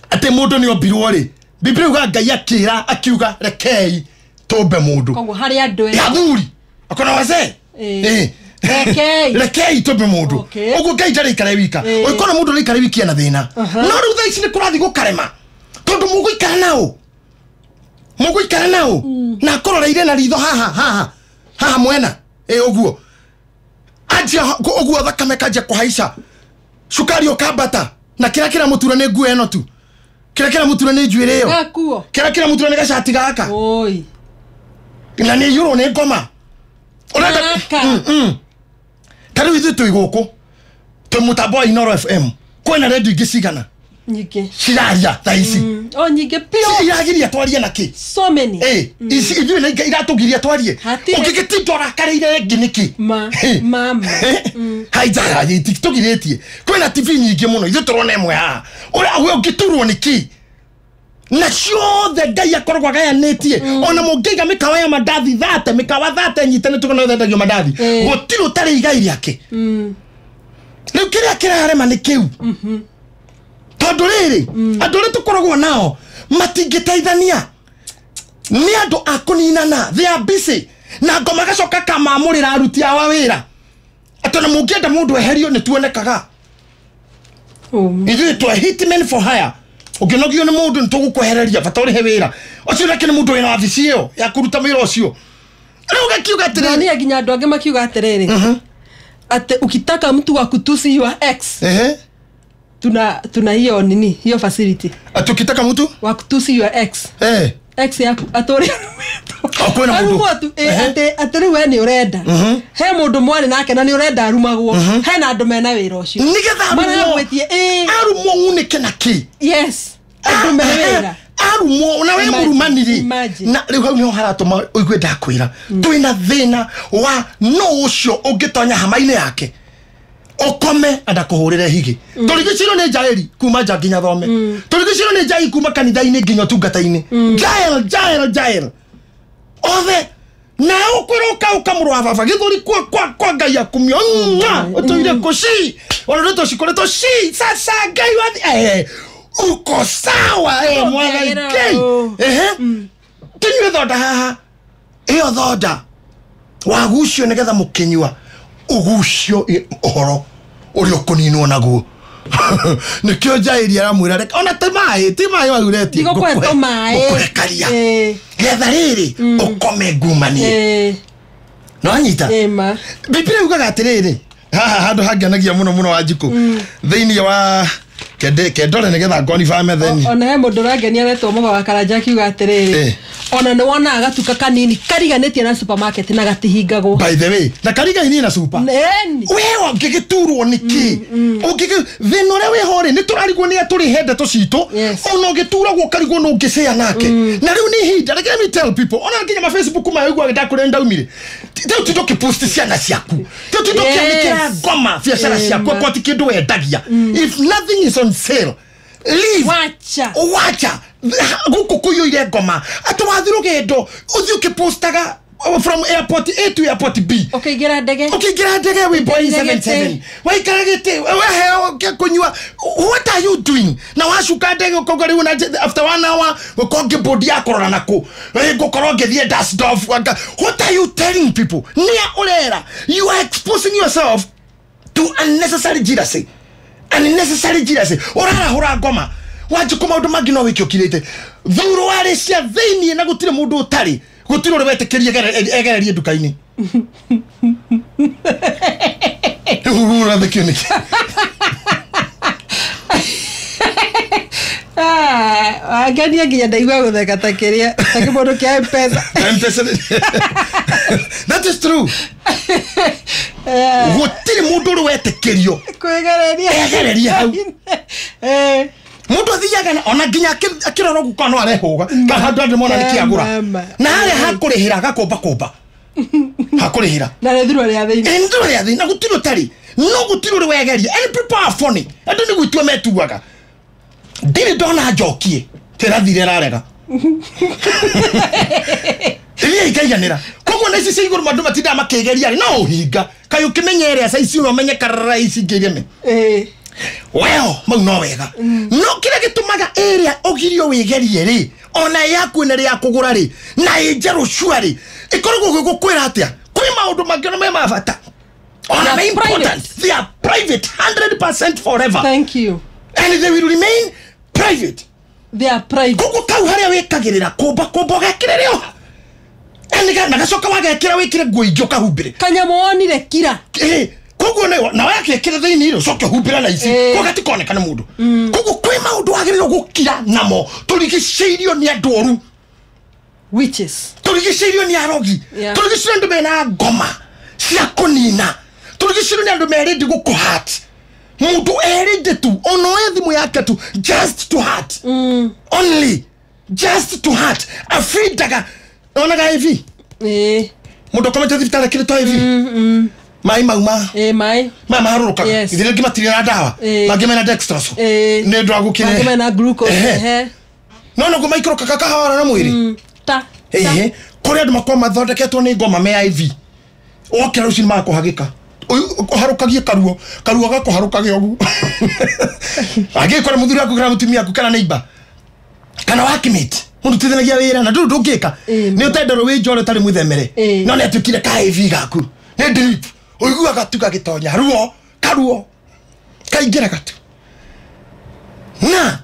ate mundu ni obirwo ri Biblia uga ngai akira akiuga rekei tobe mundu koguo hari andu athuri akona wazee rekei tobe mundu ogu ngai ndari ikara wika oikona mundu ni ikara wiki na thina no ru thaa ici ni kurathi gukarema tondu muguikara nao na kororeire na ritho haha mwena oguo ajia oguo thakame kajia kuhaisha sukari okambata na kira mutura ne nguo eno tu kira mutura ne njuire yo kira mutura ne gacati gaka oi na ni yuro ne ngoma urenda taru ithu tuiguku tumutambo Inoro FM kwena radio ingicigana nyike ciraria thaisi nyike pio iragiria twarie naki so many ithu na iratugiria twarie ukigitindora kareire nginiki mama haija tiktokiretie kwena TV nyingi muno ithu turona emwe ha ura ugiturwo niki na ciothe ngai akoragwo gayanetie ona mungiga mikawa ya mandathi thate mikawa thate nyitane tukona thendagio mandathi gutiro tari igai riake riu kiria kirarema ni kiu tondu riri andu ri tukoragwo nao matingiteithania ni andu akuninana they are busy na ngoma gacoka kamamurira aruti awa wira atona mungienda mundu eherio ni tuonekaga ithu twa hitmen for hire ukinogio ni mundu ntugukwehereria batori he wira ocio reke ni mundu wina wabici iyo ya kuruta wira ocio riu gakiuga atiriri ni aginya andu angi makiuga atiriri ate ukitaka mtu wa kutusi your ex tuna hiyo nini hiyo facility atukitaka mtu wa kutusi your ex ex yako atori akwena mundu ate riwe ni urenda he mundu mwari nake na ni urenda arumagwo he na andu mena wira ucio nigetha maragwetie arumwo unike naki yes andu mena wira arumwo na we murumaniri na riu hau niho haratuma uigwe ndakwira twina thina wa no ucio ungitonya hamaine yake okome adakuhurire higi turigiciro ni jairi kuma jaginya thome turigiciro ni jai kuma kanitha-ini nginya tungata-ini jail othe na ukuruka ukamurwa baba githuri kwa ngai akumio utoire kushi onoreto shikoreto shi sasa ngai wathi uko sawa mwana ngai tinywe thoda haha iyo thoda wagucio nigetha mukinywa ugucio ohoro uri okuninwo naguo nikio jairi aramwira reka ona timai wagureti gukweto mai gukekaria getha riri ukome ngumani no anyita Biblia ugaga atiriri haha handu hanganagia muno wanjiku thiini wa kendore nigetha ngoni fame theni ona he mundu rangenia wetwo muga wa Karanja kiuga atiriri ona ni wona agatuka kanini kariganetie na supermarket na gatihingagwo by the way na kariga hini na super wewe ngigiturwo niki thino re we hore ni turarigwo ni aturi hende to cito ona ngituragwo karigwo no ngicea nake na riu ni hinda let me tell people ona nginya ma Facebook ma igwa ndakurenda umire tito ki post ciana ciaku tito ki andikira ngoma biacara ciaku kwa tikindu wendagia if nothing is on sale leave wacha guku kuyoire ngoma atwathiro gendo uthi ukipostaga from airport A to airport B ukigera ndege we boy 77 why karagete we kunywa what are you doing na washuka ndege ukogari una after 1 hour ukoge body akorora nako gukoro ngethie Dusseldorf what are you telling people nia urera you are exposing yourself to unnecessary jealousy orara hura ngoma wajiko maundu mangi no wikio kirite thuro wari cia thiini na gutire mundu utari gutire uri wetekeria egererie nduka-ini ura thikio Agania nginya ndaigua gutheka ta kiria takimundu kia M-Pesa. That is true. Gutiri mundu uri wetekerio kwegereria hau mundu athiaga ona nginya akirora guka no arehuga kahandu andu mona nikiagura na hare hakurihira gakomba hakurihira na rethiro ria thiini na gutiro tari no gutiro ri wegeria any people are funny andu ni gwitua metuaga ndiri ndona njokie tirathire rarega Ili ikaiganira koguo na ici cia iguru mandu matinda makigeria no uhinga kai ukimenyere aca ici no menye karara ici ngireme well mau no wega no kira gitumaga area ogirio wigerie ri ona yaku ene ya kugura ri na injeru shwari ikorwo gukwira atia kwi maundu mangino me mabata ona me important they are private 100% forever. Thank you. And they will remain private. They are private. Kugu kau haria wikagirira kumba gekirero eniga nagacoka wagekira wikire nguo ingio kahumbire kanyamo wonire kira kugu na wagekira thiini ro coke humbira na ici kogati konekana mundu kugu kwi maundu wagiriro gukira namo turigiciirio ni andoru witches turigiciirio ni arogi turigiciirio andu mena ngoma cia kunina turigiciirio ni andu merindi gukuhat mundu erinde tu ono ethimu yake tu just to hurt only just to hurt afrindaga onaga hivi mundu komete thibitari kire to hivi mai mauma mai mama haruruka ithire ngimatiri na dawa magimena dextrose ne ndo agukire magimena glucose no go maikro kaka hawara na mwiri ta kore andu makoma mathondeketwo ni ngoma me IV okira rucini mako hagika harukagie karuo gako harukage ogu agikora muthuri akugira mutumia akukana neighbor kana wakimate mundu tithanagia wira na ndu ngika ni utendero wi njore tari muthemere no ne atukire ka IV gaku ne drip oigua gatuka gitonya karuo kaingira gatu na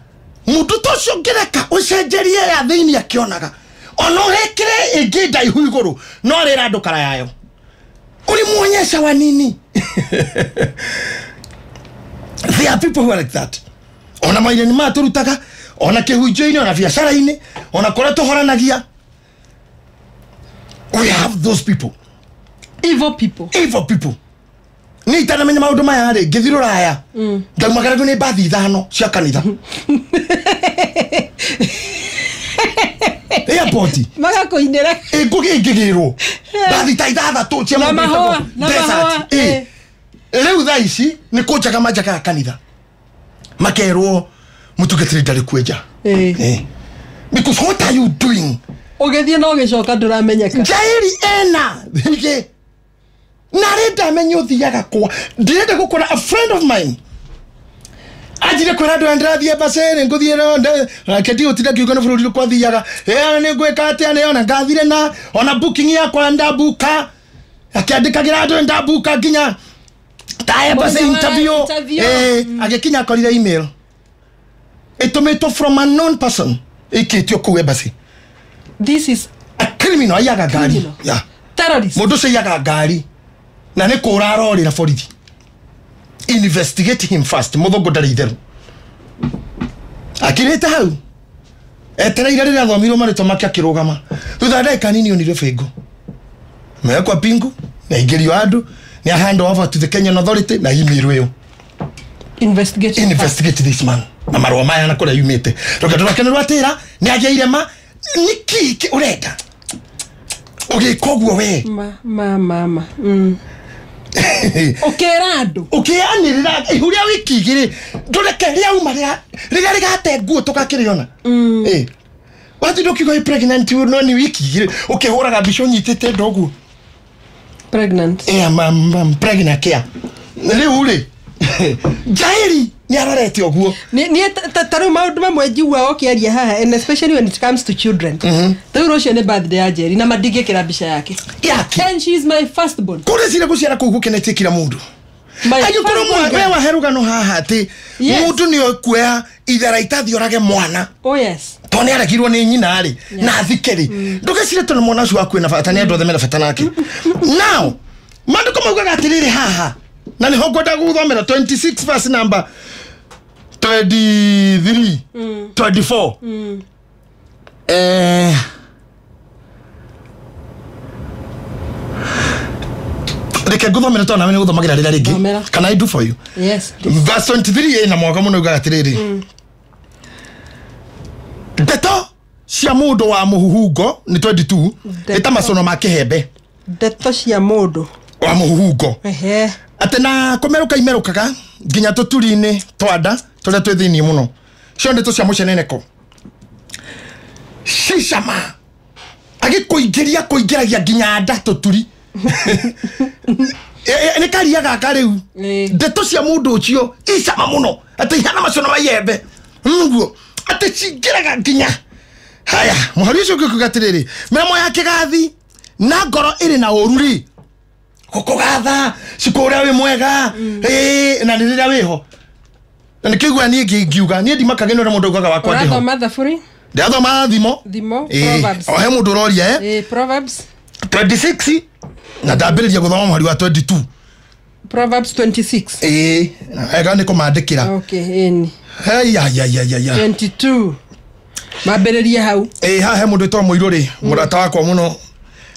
mundu tocio ngireka ucenjerie ya thiini akionaga ono hekire ingida ihu iguru no rira andu kara yayo ulimuonyesha wa nini? There are people who are like that. Ona maire ni maturutaga ona kihunjio-ini ona biacara-ini ona kore tuhoranagia. We have those people. Evil people. Ni itanamenya maundu maya ri ngithiro raya ndaumagara ni bathi ithano cia kanitha airport magakoinera ngigirwo bathi ta ithathatu cia maho desert leo tha ici ni kunjaga manjaga kanitha makerwo mutugetire ndari kwenja because what are you doing ogethie no gicoka nduramenyeka jairi ena thige narenda menyo thiaga kwa ndirenda gukora a friend of mine ajire kwera ndo andrathie basere nguthiera keti utida kiugo no bururi kwa thiaga ni gweka atia ne ona ngathire na ona booking yakwa ndabuka akiandikagira ndo ndabuka nginya tae base interview agikinya korire email itometo from a known person ikitio kuwe base this is a criminal ayaga gari terrorist mundu se yaga gari na ne kuraro ri na borithi investigate him first muthongo ndari itheru akireta hau etereire rira thomiro marito make akirugama thutha ndeka nini onire bengo mekwa pingu na ingirio andu ni hand over to the Kenyan authority na email yo investigate this man na marwa maya na kora yumite rokadora kenero atira ni ageire ma niki urenda kogwo we mama okerado okeanirira ihuria wikigire ndureke ria uma ria rigate nguo tukakiriona wati dokigo pregnant no ni wikigire okehuraga bisho nyitete ndogu pregnant I'm pregnant kia riu jairi ni ararete oguo ni taru maundu mamwe njigua okiaria haha and especially when it comes to children thuro cio ni birthday ya Jerry na madige kira bica yake and she is my firstborn kure sire guciara kugu kenete kira mundu ayukuru mwe wa herugano haha ati mundu ni okuya ithara itathiorage mwana yes tone aregirwo ni nyina ri na thikeri ndugecire tone mwana cio akwe na bata ni andu othe mena bata nake now mandu kama ugaga atiriri haha na ni hongo ndaguthomera 26 verse number 23 24 Reke guthomera tona mene guthomagira rira ringi. Can I do for you? Yes. Verse 23 ina mwaka muno uga atiriri. Ndeto cia mundu wa muhuhungo ni 22 eta macono ma kihembe. Ndeto cia mundu wa muhuhungo. Atena komeruka imerukaga nginya tuturi-ini twanda turia twi thiini muno. Cio ndeto cia muceneneko. Shishama agikuingiragia nginya nda tuturi. Ni karia gaka riu ndeto cia mundu ucio icama muno ati ihana macono ma yembe nguo ati cingiraga nginya haya muhari ucio gikugatiriri memo ya kigathi na ngoro iri na ururi gukugatha cikuria wi mwega na ndirira wiho na nikigwa nie ngiuga nie ndimakage no mundu ugaga wakwa ndiho thoma thafuri ndathoma thimo Proverbs he mundu uroria Proverbs 26 na ndambiriria guthoma mwari wa 22 Proverbs 26 ega ni kumandikira okay eni ya 22 mambiriria hau ha he mundu to muiruri murata wakwa muno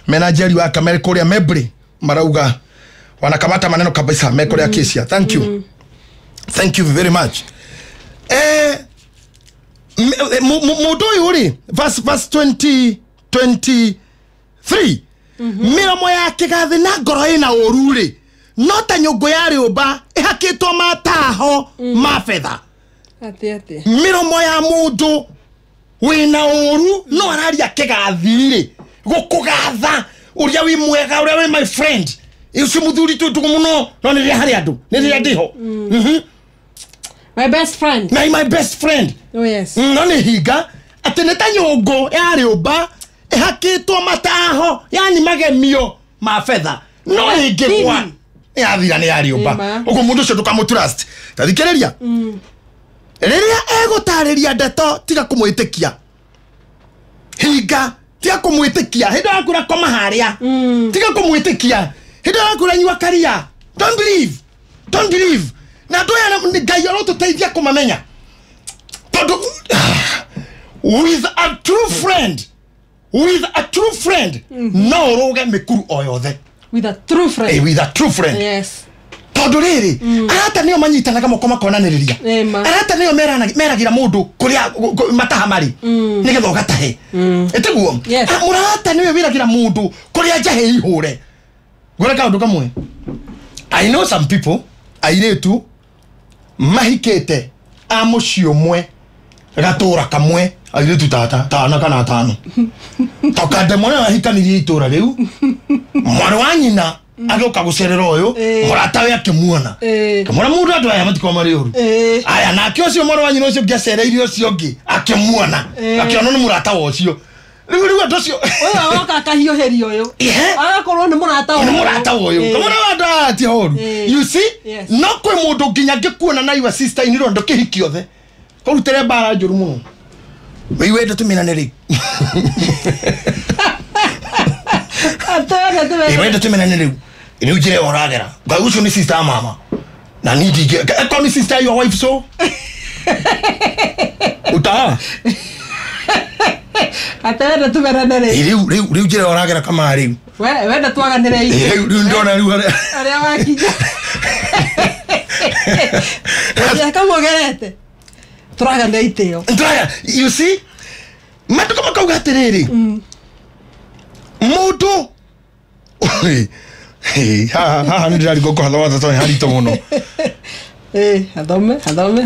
menajeri wa kamera kuria mebre marauga wanakamata maneno kabisa mekoria kisia thank you thank you very much mundu yuri verse 23 miromo ya kigathi na ngoro ina ururi no ta nyungu ya riumba ihakitwo mataho ma fedha ati miromo ya mundu wina uru no araria kigathi gukugatha uria wi mwega uria wi my friend icio muthuri tu muno no ni hari andu ni ria ndiho my best friend my best friend oh yes no ni hinga ateneta nyungu ya riumba ihakitwo mataho yani magemio ma fedha no ingigwa yathira ni ya riumba ugo mundu cio tukamutrust tathikiriria riria egutariria ndeto tiga kumwitikia hinga tiga kumwitikia hindo yakura koma haria tiga kumwitikia hindo yakura nyua karia don't believe na ndoya ni ngai arotuteithia kumamenya tondu with a true friend no roge mikuru oyothe with a true friend yes tondu riri arata niyo manyitanaga moko makonaniriria arata niyo meragira mundu kuria mataha mari nigetha ugatahe etiguo murata niyo wiragira mundu kuria jahe ihure goreka undu kamwe I know some people airetu mahikete amucio mwe gatura kamwe airetu tana kana tano tokade mwana ahikanirie itura riu mwana wa nyina agoka gucerera uyu murata we akimuona kamura mundu andu aya matiko mari uru aya nake ucio mwana wa nyina ucio ngiacereire ucio ngi akimuona akiona ni murata wa ucio riu andu ucio oyo oka kahioherio uyu agakorwo ni murata uyu kamura andu ati horu you see no kwe mundu nginya ngikuona na your sister in rondo kihiki othe kurutere bara njuru muno we wende tuminane ri wende tuminane ri ni ujire oragera ga ucio ni sister mama na nidi ko ni sister your wife so uta atenda tuminane ri riu ujire oragera kama riu wende twaganire riu ndona riu aria wakija ya kamugerete turaganire itio you see matuko makauga atiriri mundu ha ni ndari goko hatha to harito muno athome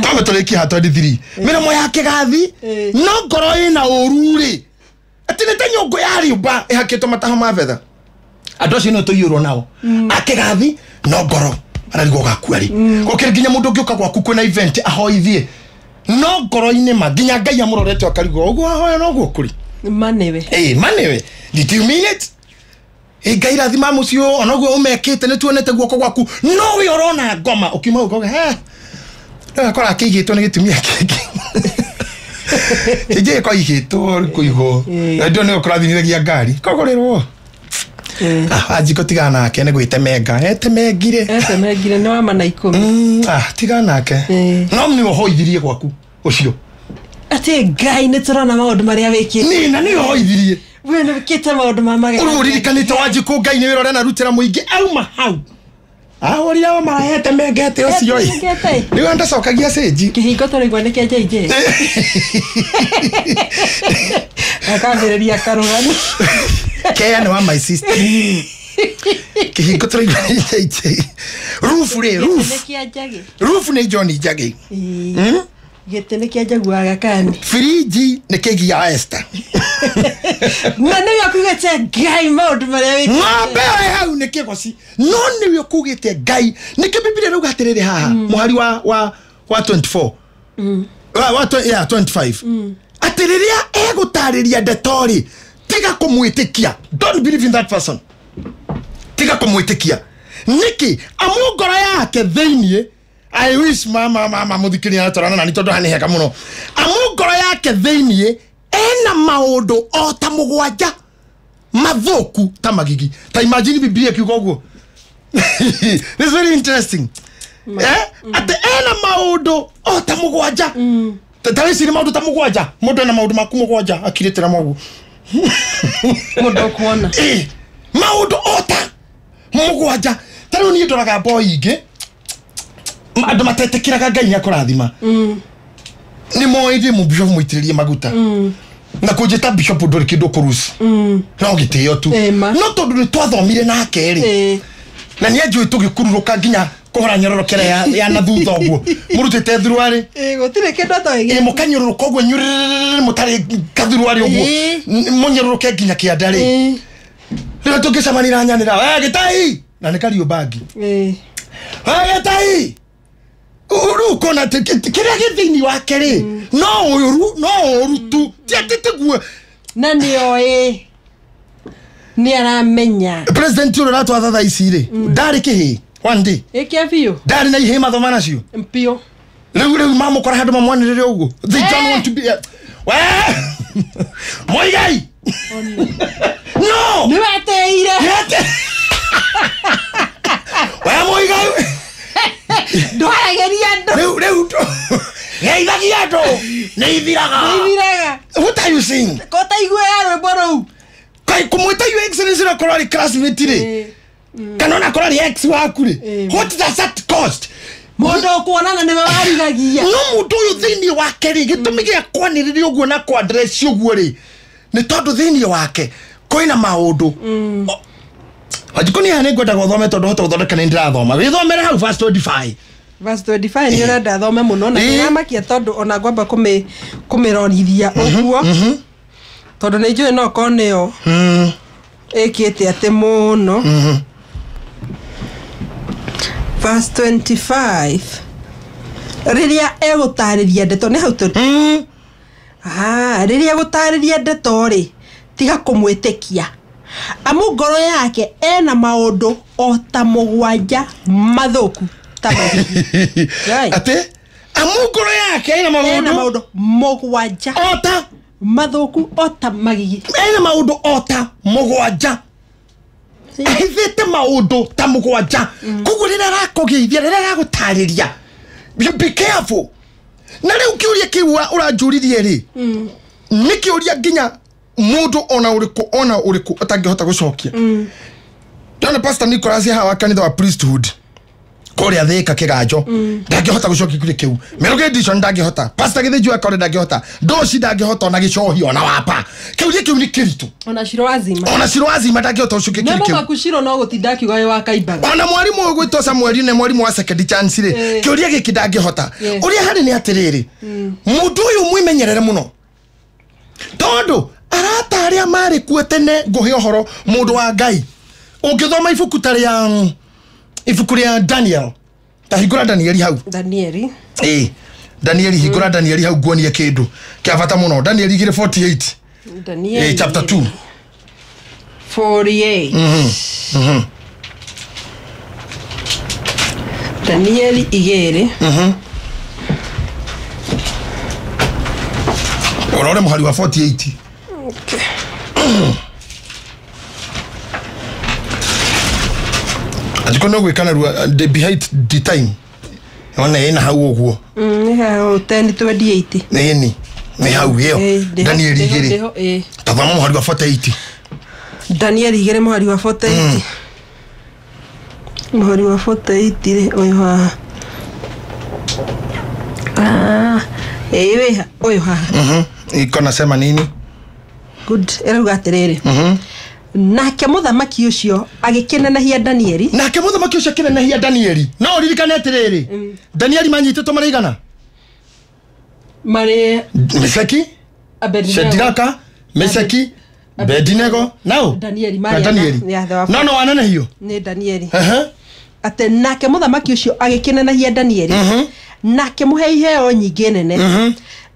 tame turiki ha 23 miromo ya kigathi no ngoro ina ururi atinete nyungu ya riumba ihakitwo mataho ma fedha andu acio no tuyuro nao akigathi no ngoro ararigo gakuari gukirginya mundu ngiuka gwaku kwina event ahoithie no ngoro-ini maginya ngai amurorete akarigo uguo ahoya no guo kuri manewe manewe did you mean it ngai rathima mucio ona guo umekite ni tuonete guoko gwaku no we urona ngoma ukima ukoga akora kigitwo ni gitumia kingi ije ko igitwo kuigo ndio ne ukurathiniregia ngari kogorerwo Ajiko tigana nake ne gwitemenga etemengire ni wa mana 10 tigana nake no ni ohoithirie gwaku ucio ati Ngai ni turona maundu maria wiki ni na ni ohoithirie we no wikite maundu ma magega ururikanite Wanjiku Ngai ni wira rena rutira muingi auma hau ahorira wa marahete mengete ucio ni wanda cokagia stage kihingo turaigwa ni kia JJ akambiriria karugani Kea ni wa my sister kihingo turaigwa ni JJ roof ni Johnny Jagi gete ni kia jaguaga kani friji ni kegi ya Esther na ni yakugete Ngai maundu maria wiki ng'ombe hau ni kigoci no ni yakugete Ngai ni kibibire rau gatiriri haha muhari wa 24 wa 25 atiriria egutariria ndetori tiga kumwitikia don't believe in that person tiga kumwitikia niki amugora yake theinie I wish mama mudhikiria atorana na nitondo hani heka muno amugora yake theinie ena maundu o ta mugwanja mathuku ta magigi ta imagine Biblia kiugo guo this very interesting ate ena maundu o ta mugwanja tawisi ni maundu ta mugwanja mundu ena maundu maku mugwanja akiritira magu mundu kuona maundu o ta mugwanja taro ni ndoraga boy ingi andu matetekiraga Ngai akurathima ni moidi mu bishop muitiririe maguta na kujeta bishop ndori kindu kurusi no gitio tu no tondu ni twathomire nake ri na ni ajui tugikururuka nginya kuhora nyororokere ya na thutha uguo murutete thurwari gutire kindu toige mukanyururuka uguo nyuriri mutari kathurwari uguo munyururuke nginya kiandari rero tugicamanira nyanira gitai na nikariyo bagi gitai uru kona kiria githini wake ri no uru tu tieteguo na nioe ni aramenya president uru ratwa tha ici ri ndari kihi one day ekia bio ndari na ihe mathoma nacio mpio reu mamukora handu mamwanirire uguo they don't want to be Moigai no ni wateire Moigai ndwarageria reu geithagia ndo ni ithiraga what are you saying kota igwe ya rwimbo rou kai kumwita you excellence na korari classmate ri kanona korari ex waku ri what does that cost mundu kuonana ni warigagia no mundu uyu thini wake ri gitumi gia kwaniriria uguo na kwa address uguo ri ni tondu thini wake koina maundu Wanjiku ni hane ngwenda guthome tondu hota guthondeka ni ndirathoma withomere hau verse 25 ni urenda thome muno na ngamakia tondu ona ngwamba kumirorithia uguo tondu ni njui no koneo ekite ate muno verse 25 riria egutariria ndeto ni hau tu riria egutariria ndeto ri tiga kumwitikia amu ngoro yake ena maundu o ta mugwanja mathuku ta magigi ate amu ngoro yake ena maundu mugwanja o ta mathuku o ta magigi ena maundu o ta mugwanja ithite maundu ta mugwanja kugu rira rakugeithia rira ragutariria be careful na riu kiuria kiwa uranjuririe ri nikiuria nginya mundu ona uriku atangihota gucokia Dona Pastor Nicholas hawa kanitha wa priesthood koria thika kiganjo ndangihota gucokia kuri kiu meroge edition ndangihota Pastor Githinju akore ndangihota ndoci ndangihota ona gicohi ona wapa kiuria kiu ni kiritu ona shiro azima ndangihota gucokia kuri kiu nemo gakushiro no gutinda kiuga wa kaimbaga ona mwarimu gwito Samuel ne mwarimu wa second chance ri kiuria giki ndangihota uria hari ni atiriri mundu uyu mwimenyerere muno tondu arata aria mari kuo tene nguhe ohoro mundu wa Ngai ungithoma ibuku tari ya ibuku ria Daniel ta higura Danieli hau Danieli higura Danieli hau guonie kindu kia bata muno Danieli gire 48 Danieli chapter 2 48 Danieli igere Orore muhari wa 48 okay Atiko no gwikana rua the behind the time. Ona ina hau oguo. Ni hau 10:28. Ni hau hiyo. Daniel Igere. Tavamo muhari wa 48. Daniel Igere muhari wa 48. Muhari wa 48 oyo ha. Oyo ha. Iko nasema nini? Good. Eruga atiriri. Nake muthamaki ucio agikenenahia Danieli. Nake muthamaki ucio agikenenahia Danieli. No ririkane atiriri. Danieli manyititwo marigana. Mari Mesaki, Shadraka, Mesaki, Abednego. Now Danieli No wanene hiyo. Ni Danieli. Ate nake muthamaki ucio agikenenahia Danieli. Nake muhe iheo nyingi nene.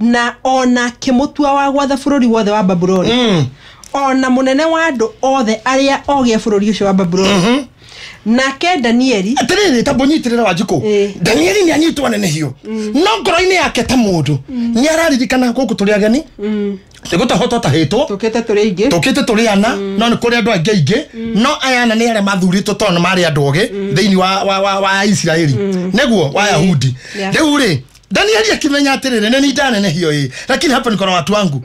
Na ona kimutua wa gwatha bururi wothe wa Babuloni. Ona munene wa andu othe aria ogia bururi ucio wa Babuloni. Nake Danieli atiriri tabonyitirira Wanjiku. Danieli ni anyitwa nene hiyo. No ngoro-ini yake ta mundu ni araririkana guku turi ageni. Tiguta hoto ta hito. Tukete turi ana no ni kuri andu aingi no ayana ni aria mathuritwo tono mari andu oge thiini wa Israeli. Neguo wa Yahudi. Riu ri Danieli akimenya atiriri ni ndanene hiyo lakini hapa niko na watu wangu.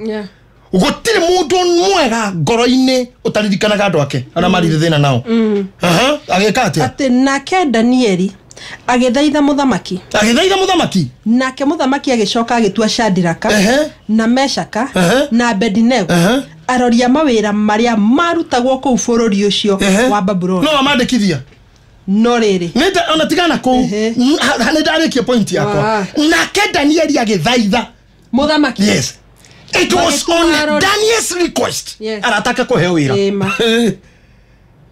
Gutire mundu mwega ngoro-ini utaririkanaga andu ake ara mari thina nao. Ageka atia ati nake Danieli agithaitha muthamaki. Nake muthamaki agicoka agitua Shadraka na Meshaka na Abednego aroria mawira maria marutagwo ku bururi ucio wa Babuloni. No amandikithia no riri nita ona tigana ku hane ndarikia point yakwa. Nake Danieli agithaitha muthamaki. Yes, it was on Daniel's request. Arataka kuheo wira.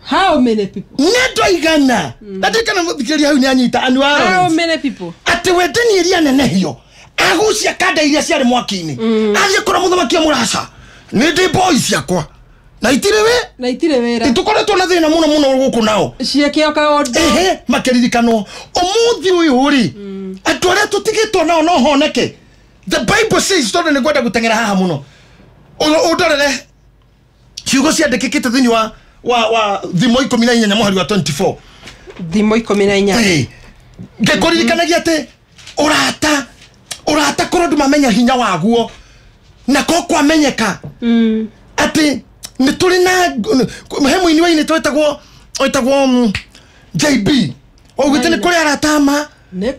How many people? Neto igana. Ndatikana muthikiria hau ni anyita anu aro. How many people? Ati we Danieli anene hiyo agucia kada iria ciari mwaki-ini athie kora muthamaki amuraca ni ndi boys yakwa na itire wera itukoretwo na thina muno guku nao ciekioka ondo makiririkano umuthi uyu ri andu aria tutigitwo nao no honeke. The Bible says tondu ni gwenda gutengera haha muno udorere ciugo ciandikikite thiini wa thimo 14 muhari wa 24. Thimo 14 ngekuririkanagia ati urata korondu mamenya hinya waguo na ko amenyeka ati ni turi na hemu-ini wa ini twetagwo JB ogite ni kuri aratama na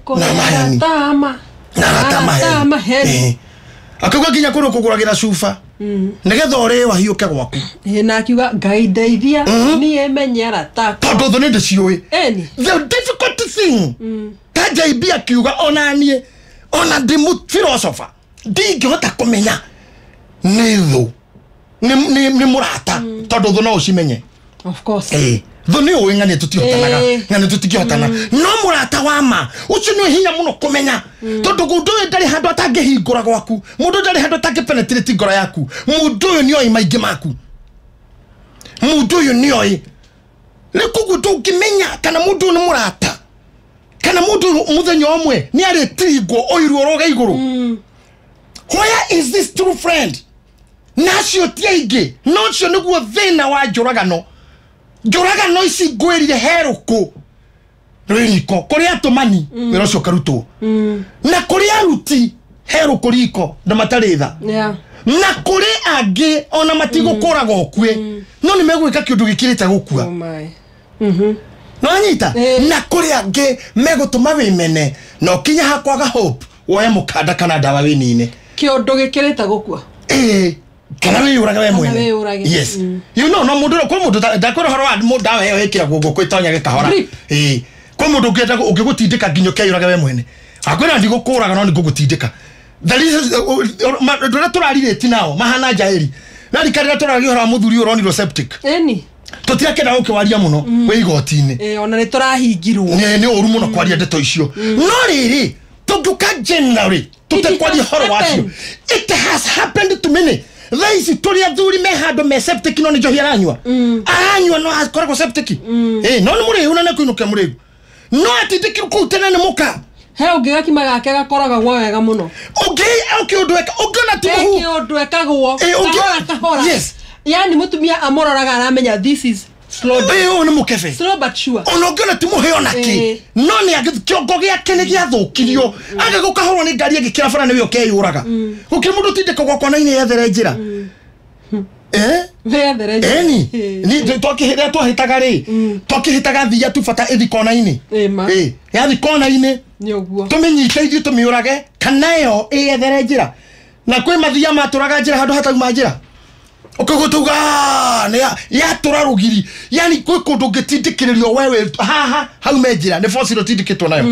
aratama akauga nginya kuri kuguragira cuba nigetha uri wahiuke gwaku na akiuga ngaideithia ni emenye arata tondu thu ni ndiciui the difficult thing ta JB akiuga onanie ona ndimu philosopher ndingihota kumenya nithu ni murata tondu thu no ucimenye. Of course thu ni uwi ngani tutikihotana no murata wama ucio ni hinya muno kumenya tondu gundu ndari handu atangihingura gwaku mundu ndari handu atangipenetrate ngoro yaku mundu uyu ni oi maingi maku mundu uyu ni oi rikugudu ukimenya kana mundu ni murata kana mundu muthenya omwe ni ari tigwo oiru oroga iguru. Where is this true friend? Nacio tiaige no cio niguo thina wa njuragano ici ngwirire heruku riko kuri atumani wira cio karutwo na kuri aruti heruku riko na mataritha na kuri angi ona matigukuraga okue no ni megwika kiundu gikirite gukua. No anyita na kuri angi megutuma wimene no kinya hakwaga hope woye mukanda kana dawa winine kiundu gikirite gukua kana we uraga we mwene. Yes you know no mundu kwa mundu ndakwira horo wa mundu dawa heyo ikira gugu kwitonya gikahora kwa mundu ngenda ukigutindika nginyo ke uraga we mwene akwira ndi gukuraga no ni gugutindika that is ndora turarire tinao mahana jairi nari karira turarire horo muthuri uroniro septic tutiakenda gukiwaria muno we igoti-ini ona ni turahingirwo ni uru muno kwaria ndeto icio no riri tuduka generally tutekwaria horo wacio. It has happened to many. Raisi turi athuri me handu me septic no ni njohi aranywa aranywa no akoragwo septic no ni muri una ne kuinuka muri no atindiki ku tene ni muka he ungiga kima gake gakoraga gwa wega muno ukindweka ungona timu ukindweka gwo kahora. Yes yani mutumia amoraga aramenya this is slow ni mukebe slow but sure onongena timuheo naki no ni agikiongo giake ni giathukirio agigukahorwo ni ngari agikira bara niwe okeyuraga ukimundu tindika gwakwa na ine yethere njira ni twakihira twahitaga ri twakihitaga thia tubata ithikona ine ya thikona ine ni oguo tuminyite ithu tumiurage kana yo yethere njira na kwi mathia maturaga njira handu hatauma njira ukagutuga ne ya turarugiri yani kwi kundu ngitindikiririo wewe haha haume njira ni force tindikitwo nayo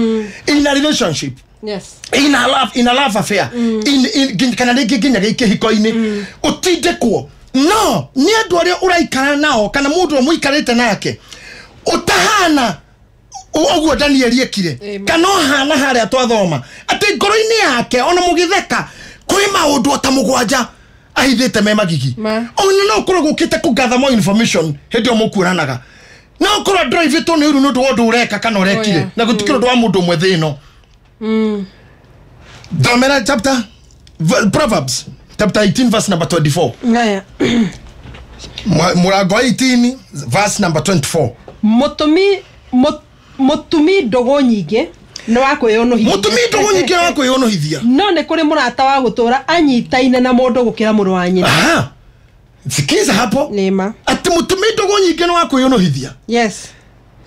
in a relationship yes in a love affair in kana nginya gikihiko ine utindikwo no ni andu aria uraikara nao kana mundu muikarite nake utahana oguo Daniel ekire kana hana haria twathoma ati ngoro-ini yake ona mugitheka kwi maundu otamugwanja ahithite me magigi ona no kuro gukite kugather more information hindi omukuranaga no kuro drive to ni uru no ndu ureka kana urekire na gutikiro ndo wa mundu mwe thino Domera chapter Proverbs chapter 18 verse number 24 ngaya Murago 18 verse number 24 mutumi ndogo nyinge no wakwiyonohithia mutumi ndogo nyinge no wakwiyonohithia no ne kuri murata wa gutura anyitaine na mundu gukira muru wa nyina aha sikiza hapo nima ati mutumi ndogo nyinge no wakwiyonohithia yes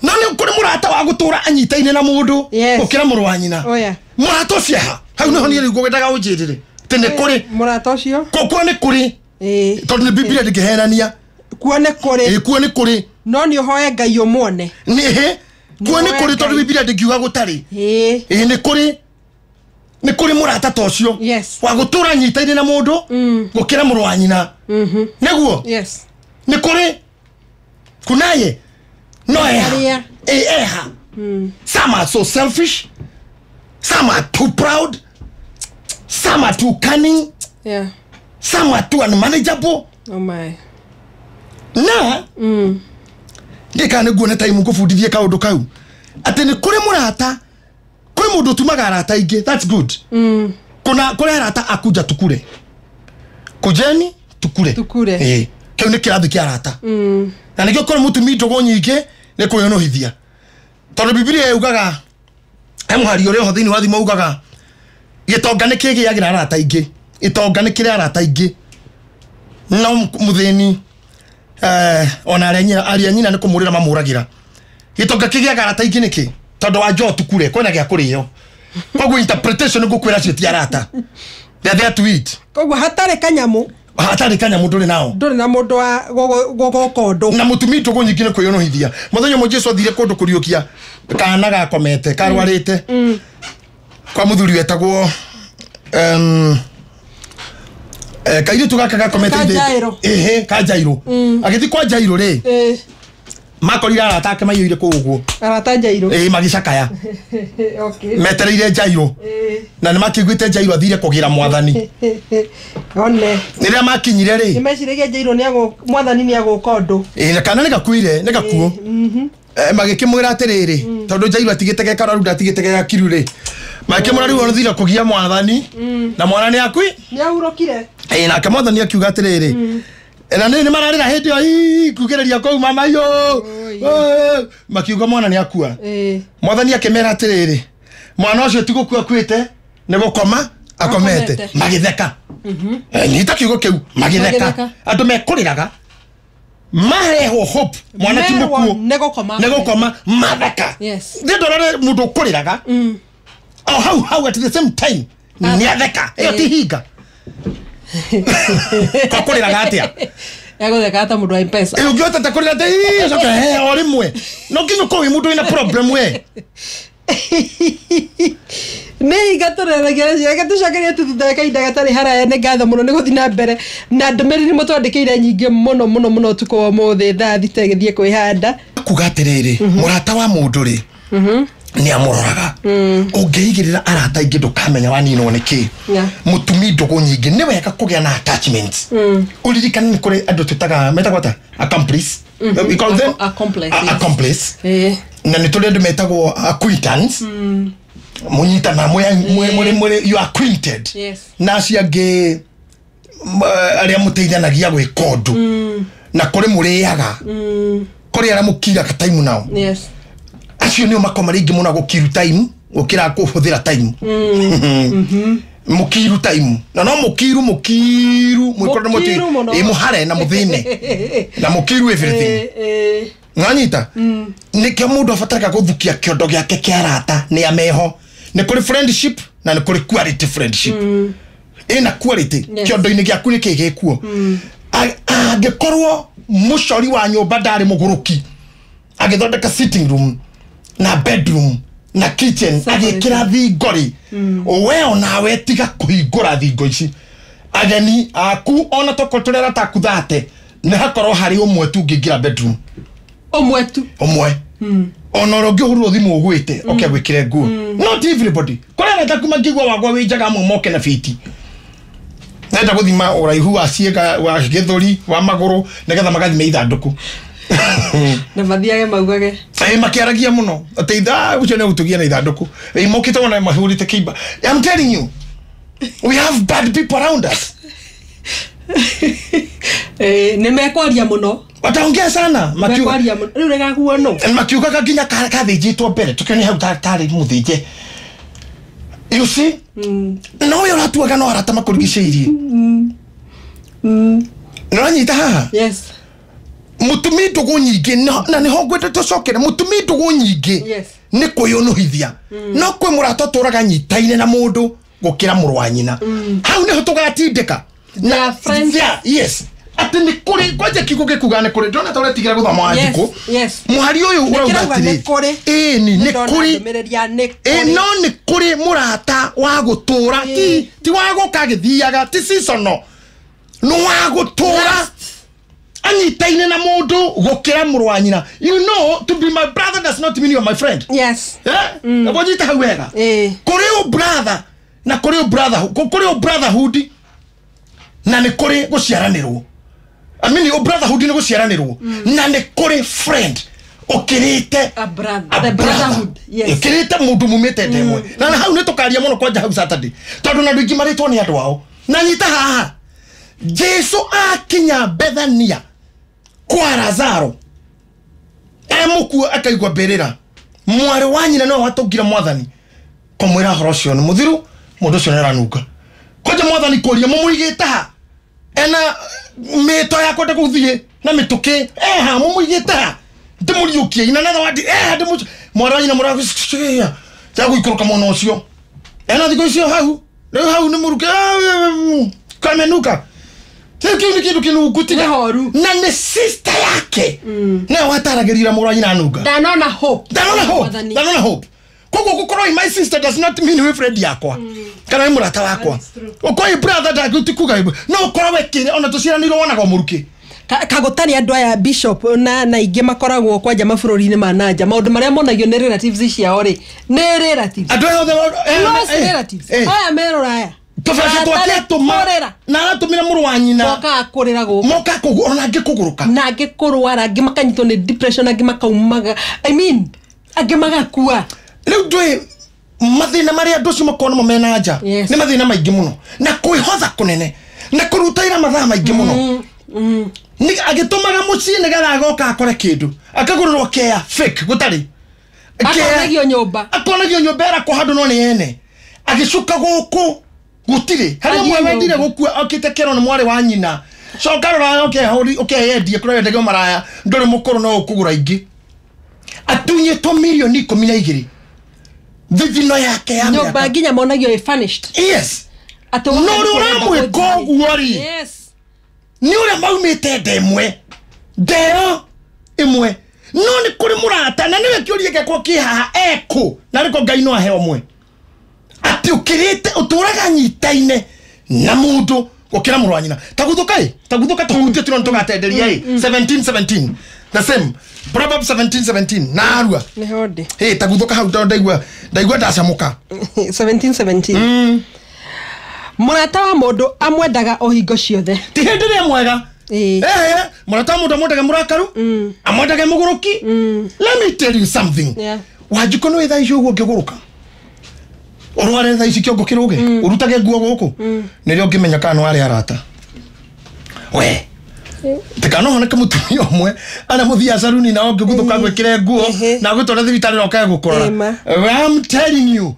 no ne kuri murata wa gutura anyitaine na mundu gukira muru wa nyina oya murata ucio hau no ni gugetaga unjirire tene kuri murata ucio kokwa ni kuri tondu ni Biblia ndikihenania kuone kuri kuone kuri no ni hoye Ngai umone ni kuone kuri tondu Biblia ndikiuga gutari ni kuri murata tocio wa gutura nyitaine na mundu gukira muru wa nyina neguo yes ni kuri kunaye no eha some are so selfish some are too proud some are too cunning some are too unmanageable oh my na ndika ne guone time ngufundithie kaundu kau ati ni kuri murata kuri mundu tumaga arata ingi that's good kuna kuri arata akuja tukure kujeni tukure kiu ni kirathi kia arata na nikio kuri mutumi ndogo nyingi ni kuyonohithia tondu Biblia yugaga emhari uri ho thini wa thimo ugaga gitonga ni kigiagira arata ingi itonga ni kiri arata ingi no muthini ona aria nyina ni kumurira mamuragira gitonga kigiaga arata ingi niki tondu wa jo tukure kwena gia kuriyo koguo interpretation ngukwira cio ti arata they are there to eat koguo hatari kanyamu nduri na mundu wa gogokondo na mutumi ndogo nyingi ni kuyonohithia muthenya mo Jesu athire kundu kuriukia kana gakomete karwarite kwa muthuri wetagwo kairi tugaka gakomete ka Jairo agithi kwa Jairo ri makorira arata ake maiyire kuguo arata Jairo magicakaya okay metereire Jairo na ni makiguite Jairo athire kugira mwathani one niria makinyire ri ni mecirege Jairo ni ago mwathani ni ago kondo kana ni gakuire ni gakuo magikimwira atiriri tondu Jairo atigitege kararu ndatigitege gakiru ri makimwira ri wona thira kugia mwathani na mwana ni akui ni aurokire na kamwathani akiuga atiriri na ni mararira hindi oi kugereria kwa mama yo makiuga mwana ni akua mwathani akemera atiriri mwana ucio tigukua kwite ni gukoma akomete magitheka ni takiugo kiu magitheka andu mekuriraga mareho hope mwana ti mukuo negokoma matheka ndorore mundu kuriraga how at the same time ni atheka iyo ti hinga kakuriraga atia yagotheka ata mundu wa M-Pesa ungiota takurira te orimwe no kinyo ko mundu ina problem we nei gatoreragira cia gatucokeria tututeka indaga tari haraya ne gatha muno ni guthina mbere na ndumiriri mutwandikire nyingi muno tuko mothe tha thitegithie kwihanda kugatiriri murata wa mundu ri ni amuroraga ungeigirira arata ingi ndukamenya wanino niki mutumi ndogo nyingi ni wega kugia na attachments uririkana ni kuri andu tutaga metagwata accomplice we call them accomplice na ni tuli andu metagwo acquaintance munyita na mwe you acquainted na ciange aria muteithanagia gwika undu na kuri muriaga kuri ara mukira ka time nao yes acio nio makoma ringi muna gukiru time gukira kuhuthira time mukiru time na no mukiru mwikoro mukiru muhare na muthine na mukiru everything nganyita nike mundu afataka guthukia kiondo giake kiarata ni ameho ni kuri friendship na ni kuri quality friendship ina quality kiondo ini giaku ni kigekuo agekorwo mucori wa nyumba ndari muguruki agithondeka sitting room na bedroom na kitchen agikira thingori we nawe tiga kuhingura thingo ici ageni aku ona tokotorera takuthate ni hakorwo hari umwe tu ngingira bedroom umwe ona rogi huru thimu ugwite gwikire nguo not everybody kora na kuma ngigwa wagwa winjaga moke na fiti nenda guthima uraihu wa ciega wa githuri wa maguru nigetha magathime ithanduku na mathiage maugage makiaragia muno ateitha ucio ne gutugia na ithanduku mokite wona mahurite kiba. I'm telling you we have bad people around us nimekwaria muno wataongea sana makwaria muno riu rega kuono makiuga kaginya kathijitwo mbere tukeni hau tari muthije you see no yo ratuaga no arata makurigiceirie no nyita haha yes mutumi ndugu nyingi na ni hongwete tucokere mutumi ndugu nyingi yes ni kuyunuhithia no kwi murato turaga nyitaine na mundu gukira muru wa nyina hau ni tugatindika na friends yes ati ni kuri kwaje kiguge kugane kuri ndona tore tigira guthama andiko yes muhari uyu urauga atiri ni kuri no ni kuri murata wa gutura ti wa gukagithiaga ti seasono no wa gutura anyitaine na mundu gukira muru wa nyina. You know, to be my brother does not mean you're my friend. Yes. Abojita hawega kuri o brother na kuri o brotherhood na ni kuri guciaranirwo. I mean o brotherhood ni guciaranirwo na ni kuri friend okirite a brother the brotherhood. Yes. Okirite mundu mumete ndemwe na hau ni tukaria muno kwanja hau Saturday tondu na ndingi maritwo ni andu wao na nyita haha Jesu akinya Bethania kwa Lazaro emuku akaigwa berera mwari wa nyina no watugira mwathani komwira horo cio ni muthiru mundu cio neranuka koja mwathani kuria mumuigite ha ena mito ya kwenda kuthie na mituke ha mumuigite ha ndimuriukie ina na wadi ndimu mwari wa nyina muragucia jagu ikuruka mono cio ena thigo cio hau ni muruke kamenuka kitu kinu gutiga na ni sister yake na wataragirira muru nyina anuga danona hope kogo gukoro my sister does not mean we friend yakwa kana murata wakwa okoi brother da gutikuga no ukoro wekire ona tuciranirwo wonaga muruki kagutani andu aya bishop na ingi makoragwo kwa jama bururi-ini mananja maundu maria monagio ni relatives ciao ri ni relatives andu relatives aya meroraya tofashe twake tuma na atumira muru wa nyina moka kurira go moka kugura na ngikuguruka na ngikurwara ngimakanyitwo ni depression na ngimakaumaga I mean agimagakua riu ndui mathina maria andu cio makona momenaja ni mathina maingi muno na kwihotha kunene na kurutaira mathaa maingi muno ni agitumaga mucii ni getha agoka akore kindu akagururwo kea fake gutari akonagio nyumba era kuhandu no ni ene agicuka guku gutire hari mwe wendire gukua akite kero ni mwari wa nyina so karora yendie kura yendege maraya ndore mukuru no ukugura ingi atunye to milioni 12 thithino yake ya nyumba nginya monagio furnished yes no ruramwe koguori yes ni ure maumite ndemwe ndero imwe no ni kuri murata na niwe kiurie gekwo kihaha eko na riko ngai no ahe omwe ati ukirite uturaga nyitaine na mundu gukira muru wa nyina taguthuka tuhutie tuno tugatenderia 17 the same Proverbs 17 na arua ni hode taguthuka hau ndaigua ndacamuka 17 murata wa mundu amwendaga o hingo ciothe ti hindi ria mwega murata wa mundu amwendaga murakaru amwendaga muguruki let me tell you something wajiko no itha icio ngiguruka orware tha ici kiongo kiruge urutage nguo guku nirio ngimenya kana wari arata we tekano hone kamutumia omwe ana muthia saluni na onge guthuka gwikire nguo na gutwara thibitari na okae gukora. I'm telling you,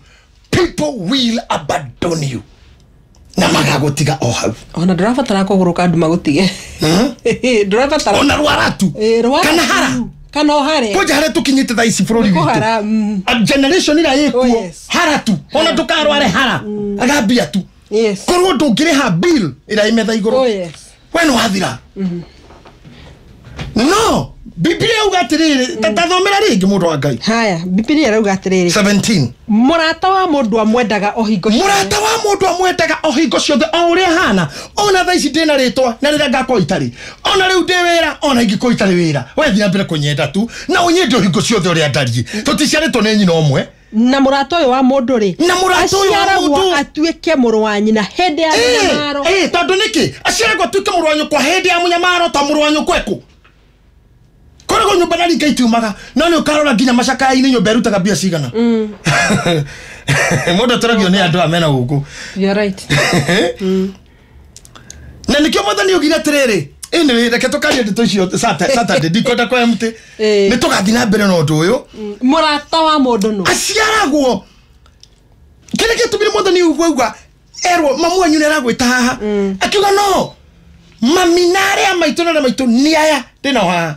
people will abandon you. Na magagutiga o hau. Ona ndirabatara kuguruka andu magutige. Ndirabatara. Ona rwaratu. Kana hara. Kana ohare. Koja hare tukinyite tha ici bururi witu. A generation ira yikuo. Hara tu. Ona tukarware hara. Agambia tu. Yes. Korwo ndungireha bill ira imetha iguru. Oh yes. We no hathira. No. Biblia ugatiriri tatathomera ringi mundu wa Ngai. Haya, Biblia ugatiriri 17. Murata wa mundu amwendaga ohingo ciothe. Murata wa mundu amwendaga ohingo ciothe o uria hana. Ona tha ici ndina ritwa na rira ngako itari. Ona riu ndi wira, ona ingiko itari wira. We thia mbere kunyenda tu na unyende ohingo ciothe uria ndari. Tuticiaritwo ni nyina omwe. Na murata uyu wa mundu ri. Na murata uyu wa mundu atuike muru wa nyina hindi ya munyamaro. Tondu niki aciaragwo atuike muru wa nyukwa hindi ya munyamaro ta muru wa nyukweku. Korego nyumba nari kaitumaga no ni ukarora nginya macaka ini nyumba erutaga bia cigana. Mundu atoragio ni andu amena guku. You are right. Na nikio mwathani ugira tiriri ene reke tukaria ndeto icio Saturday ndikonda kwa mte ni tugathi na mbere no ndu uyu murata wa mundu no aciaragwo kile gitumire mwathani ugwa erwo mamu anyu neragwita haha akiuga no maminare amaitu na maitu ni aya ndina haha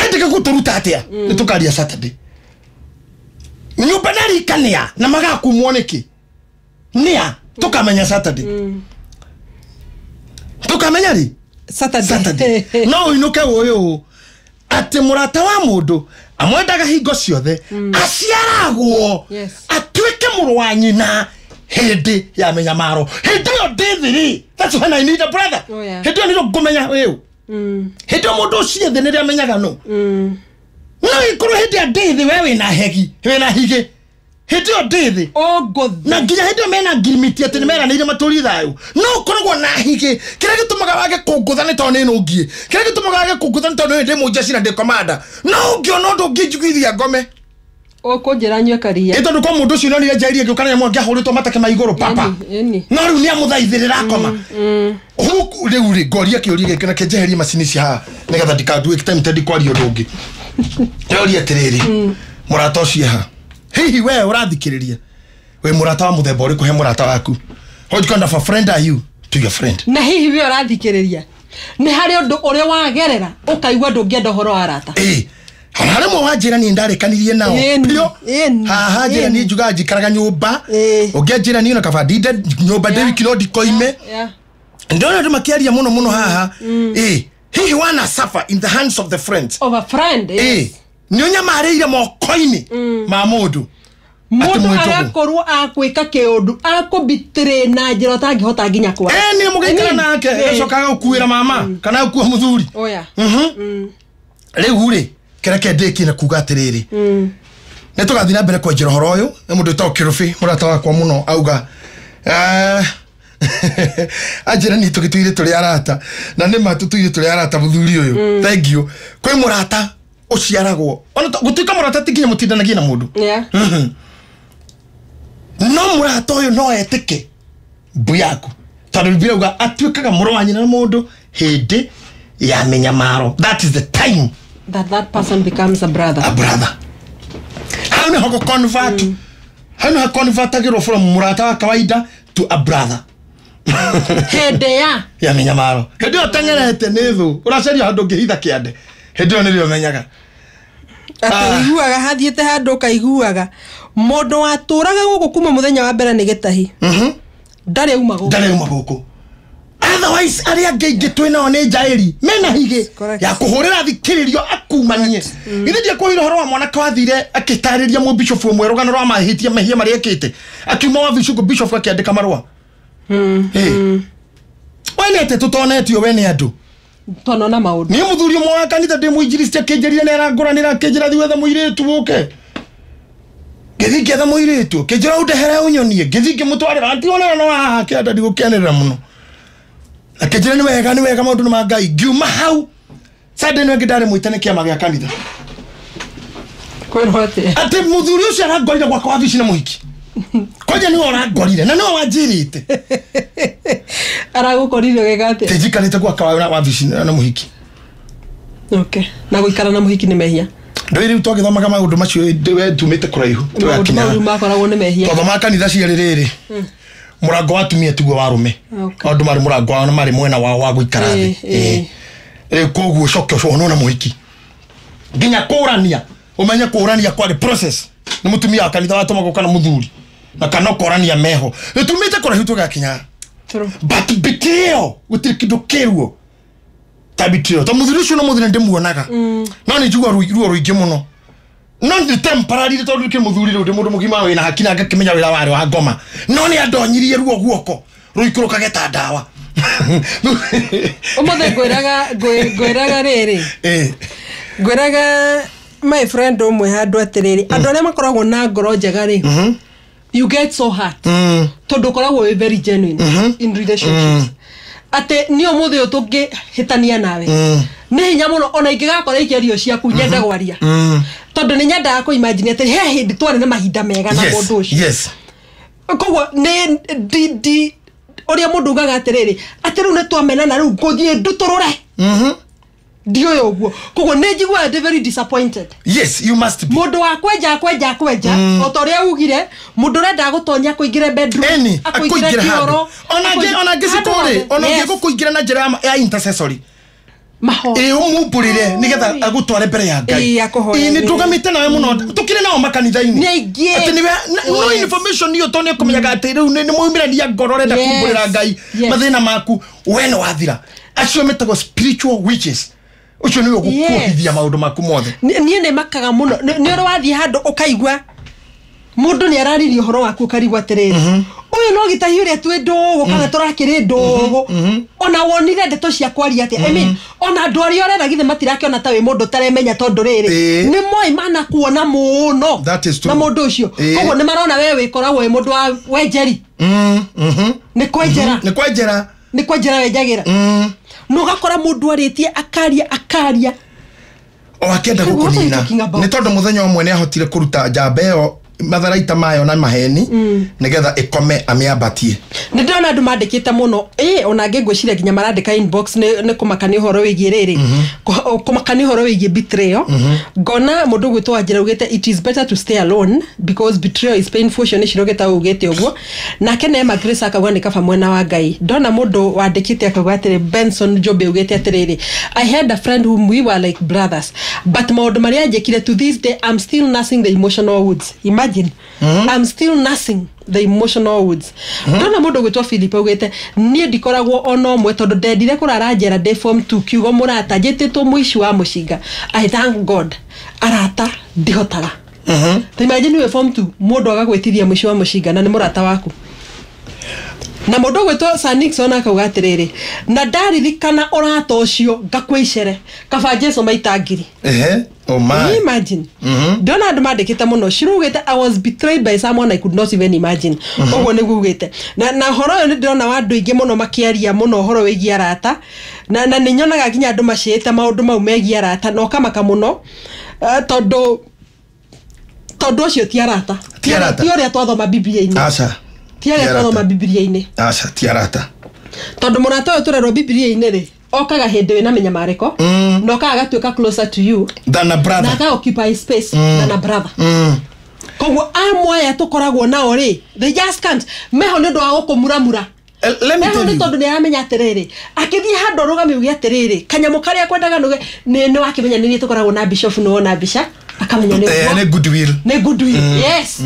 endeka guturuta atia ni tukaria Saturday nyumba nari kania na magakumwo niki nia tukamenya Saturday tukamenya ri Saturday no inuke uyu ati murata wa mundu amwendaga hingo ciothe aciaragwo atuike muru wa nyina hindi ya menyamaro hindi yo ndithiri. That's when I need a brother. Hindi ni ngumenya uyu hindi mundu ciothe ni ria menyaga no no ikuru hindi ya ndithi wewe na hegi we na hige hindi yo ndithi ogothi na nginya hindi mena ngimiti ati ni mera ni maturi thayo no koragwo na hige kira gitumaga wage kungutha ni tone no ngie kira gitumaga wage kungutha ni tone ndi mujeshi na ndi komanda no ngio no ndo ngijiguithia ngome okunjira nywe karia ito ndiko mundu ucio nonire njairie ngukana mwangia huritwo matake maiguru papa no riu ni amuthaithirira koma huku riu ri ngoria kiuria gikena kenjeheria macini cia nigetha ndikandu time tendi kwaria ndungi yoria tiriri murata ucio ha hihi we urathikiriria we murata wa muthemba uri kuhe murata waku what kind of a friend are you to your friend na hihi we urathikiriria ni hari undu uri wagerera ukaigwa ndungienda horo arata Hana mo wajira ni ndarekanirie nao pio haha njira ni njuga njikaraga nyumba ungenjira ni ona kabadide nyumba David Kilodi koime ndona ndu makiaria muno haha hihi wana suffer in the hands of the friends of a friend ni onyamarire mokoini ma mundu mundu agakorwo akwika kiundu akubitire na njira tangihota nginya kwa ni mugeikara nake acokaga ukuira mama kana ukua muthuri oya riu ri kereke ndiki na kuga atiriri ne tugathi na mbere kwenjera horo uyu ni mundu to Kirubi murata wakwa muno auga ajira ni tukituire turi arata na ni matutuire turi arata muthuri uyu thank you kwi murata uciaragwo ona gutuika murata tikinya mutindanagia na mundu no murata uyu no etike buyaku tondu Biblia uga atuikaga muru wa nyina na mundu hindi ya menyamaro. That is the time that person becomes a brother. A brother. How no hako convert? How no hako convert from murata wa kawaida to a brother? Hede ya menyamaro. Hede otangerete nethu. Uracaria handu ngihitha kiande. Hede ni rio menyaga. Ataiguaga hathiete handu kaiguaga. Mundu waturaga guku kuma muthenya wa mbere ni gitahi. Ndari uma guku. Otherwise aria ngeige twina one jairi mena hige ya kuhurira thikiririo akumanie ithe dia kwira horo wa mwana kwathire akitariria mu bishop mwe rugano rwa mahitia mahia mari ekite akiuma wa bishop akiandika marwa wene tutonetio wene andu tonona maundu ni muthuri mwa kanitha ndi muinjiristi akinjerire nera nguranira akinjira thiwetha muiritu buke githike tha muiritu kinjira udehere unyonie githike mutwarira antiona no haha kianda ndigukenera muno akejira ni wega maundu ni magai giuma hau sade no ngidare muitane kiama gya kanitha kwirhote ate muthuri ucio aragorire gwa kwa bici na muhiki koja ni oragorire na no wanjirite aragukorire gegate tejikanite kwa kawa wa vici na muhiki okay na guikara na muhiki ni mehia ndo iri twagithoma kama undu macio we tumite kuraihu twakinya makoragwo ni mehia twathoma kanitha cia ririri murango watumia tiguo warume andu mari murango wana mari mwena wa guikara thi koguo coke ucio nona muhiki nginya kurania umenye kurania kwa process ni mutumia wa kanitha watoma kana muthuri na kana kurania meho tumite kuraihu tugakinya but betrayal gutiri kindu kiruo tabitiro to muthuri ucio no muthuri ndimuonaga no ni jugwa ruo ruingi muno no ni temporary to nduke muthuri ru ndi mundu mugima wina hakina ngakimenya wira wari wa ngoma no ni andonyirie ruo guoko ruikuruka geta ndawa umothe gwiraga riri gwiraga my friend umwe handu atiriri andu aria makoragwo na ngoro njega ri you get so hurt tondu koragwo very genuine in relationships ate ni omuthe utungi hitania nawe ni hinya muno ona ingigakora igerio ciaku nyenda gwaria tondu ni nyenda ko imagine ate he hindi twari na mahinda mega na mundu ucio yes koguo ni di oria mundu ugaga atiriri ati riu ni twamenana riu nguthie nduturure dio yoguo koguo ni njigua very disappointed yes you must be mundu wa kwenja otoria ugire mundu renda gutonya kuingira bedroom akuingira kioro ona ngisikore ona ngikuingira na njira ya intercessory maho umupurire nigetha agutware mbere ya Ngai ni tugamite nawe muno tukire nao makanitha-ini ati niwe no information niyo tone kumenyaga ati riu ni muumiraria ngoro renda kumbulira Ngai mathina maku we no wathira acio metagwo spiritual witches ucio niwe gukuhithia maundu maku mothe nie ne makaga muno ni oro wathie handu ukaigwa mundu ni araririo horo waku karigwa tiriri uyu no gitahi uria twi ndugu kana turakiri ndugu ona wonire ndeto cia kwaria ati I mean ona andu aria orera githe matirakiona ta wi mundu taremenya tondu riri ni moi mana kuona muno na mundu ucio koguo ni marona we wikoragwo wi mundu wa wenjeri ni kwenjera wenjagira no gakora mundu aritie akaria o akenda gukunina ni tondu muthenya umwe ni ahotire kuruta njamba iyo matharaita mayo na maheni nigetha ikome amiambatie ni ndona andu mandikite muno ona ngegwiciria ginya marandika inbox ni kumakani horo wigie riri kumakani horo wigie betrayal ngona mundu gwitwo anjira ugite it is better to stay alone because betrayal is painful cio ni cirogeta ugite uguo nake Neema Grace akagwa ni kaba mwena wa Ngai ndona mundu wandikite akagwa atiri Benson Jobe ugite atiriri I had a friend whom we were like brothers but maundu maria njekire to this day I'm still nursing the emotional wounds I'm still nursing the emotional wounds ndona mundu gwitwa Philip ugite nie ndikoragwo ono mwe tondu ndendire kurara njera de form 2 kiugo murata njititwo muici wa mucinga I thank God arata ndihotaga imagine we form 2 mundu agagwitiria muici wa mucinga na ni murata waku na mundu gwitwa Sanixon akauga atiriri na ndaririkana urata ucio ngakwicere kaba Jesu maitangiri oh my imagine don't andu mandikite muno cirugite I was betrayed by someone I could not even imagine ogo ni gugite na horo yo ndirona wandu ingi muno makiaria muno horo wigi arata na ni nyonaga ginya andu maciite maundu mau megi arata no kamaka muno tondu ucio ti arata ti oria twathoma Biblia-ini acha ti oria twathoma Biblia-ini acha ti arata tondu murata uyu turerwo Biblia-ini ri okaga hindi wina menyamariko no kaga gatuika closer to you than a brother na ka occupy space than a brother koguo amwaya tukoragwo nao ri they just can't meho ni ndo wa gukumuramura let me tell you tondu ni aramenya atiriri akithie handu rugami ugi atiriri kanyamu karia kwendaga nuge ni wakimenya ni tukoragwo na bishop no wona bisha akamenya ni goodwill yes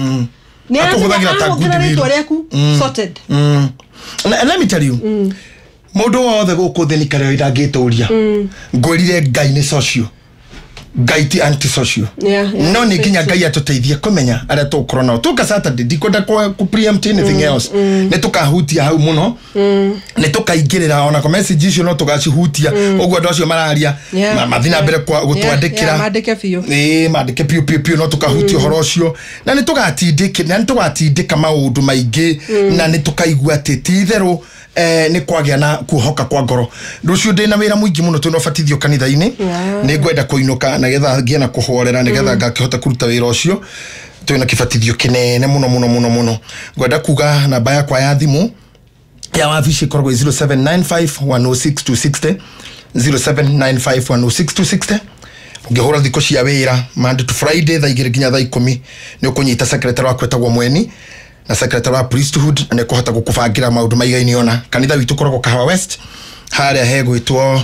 ni akuthagira ta goodwill sorted let me tell you mundu wothe guku thini kare irangituria ngorire Ngai ni social Ngai ti anti social no ni ginya Ngai atuteithie kumenya aria tukoro nao tuka Saturday dikwenda ku preempt anything else ne tukahutia hau muno ne tukaingirira ona ko message icio no tugacihutia uguo ndo acio mararia mathina mbere kwa gutwandikira mandike biu mandike piu no tukahutia horo ucio na ne tugatindika maundu maingi na ne tukaigua tithitheru ni kwagia na kuhoka kwa ngoro rucio ndina wira muingi muno tunobatithio kanitha-ini ni ngwenda kuinuka na getha ngie na kuhorera ni getha ngakihota kuruta wira ucio twina kibatithio kinene muno ngwenda kuga namba yakwa ya thimu ya wabici koragwo 0795106260 0795106260 ungihura thiko cia wira Monday to Friday thaa 2 nginya thaa 10 ni ukunyita secretary wa kwetagwo Mweni na secretary wa priesthood ne kuhota gukubangira maundu maigaini ona kanitha witu koragwo Kahawa West haria hegwitwo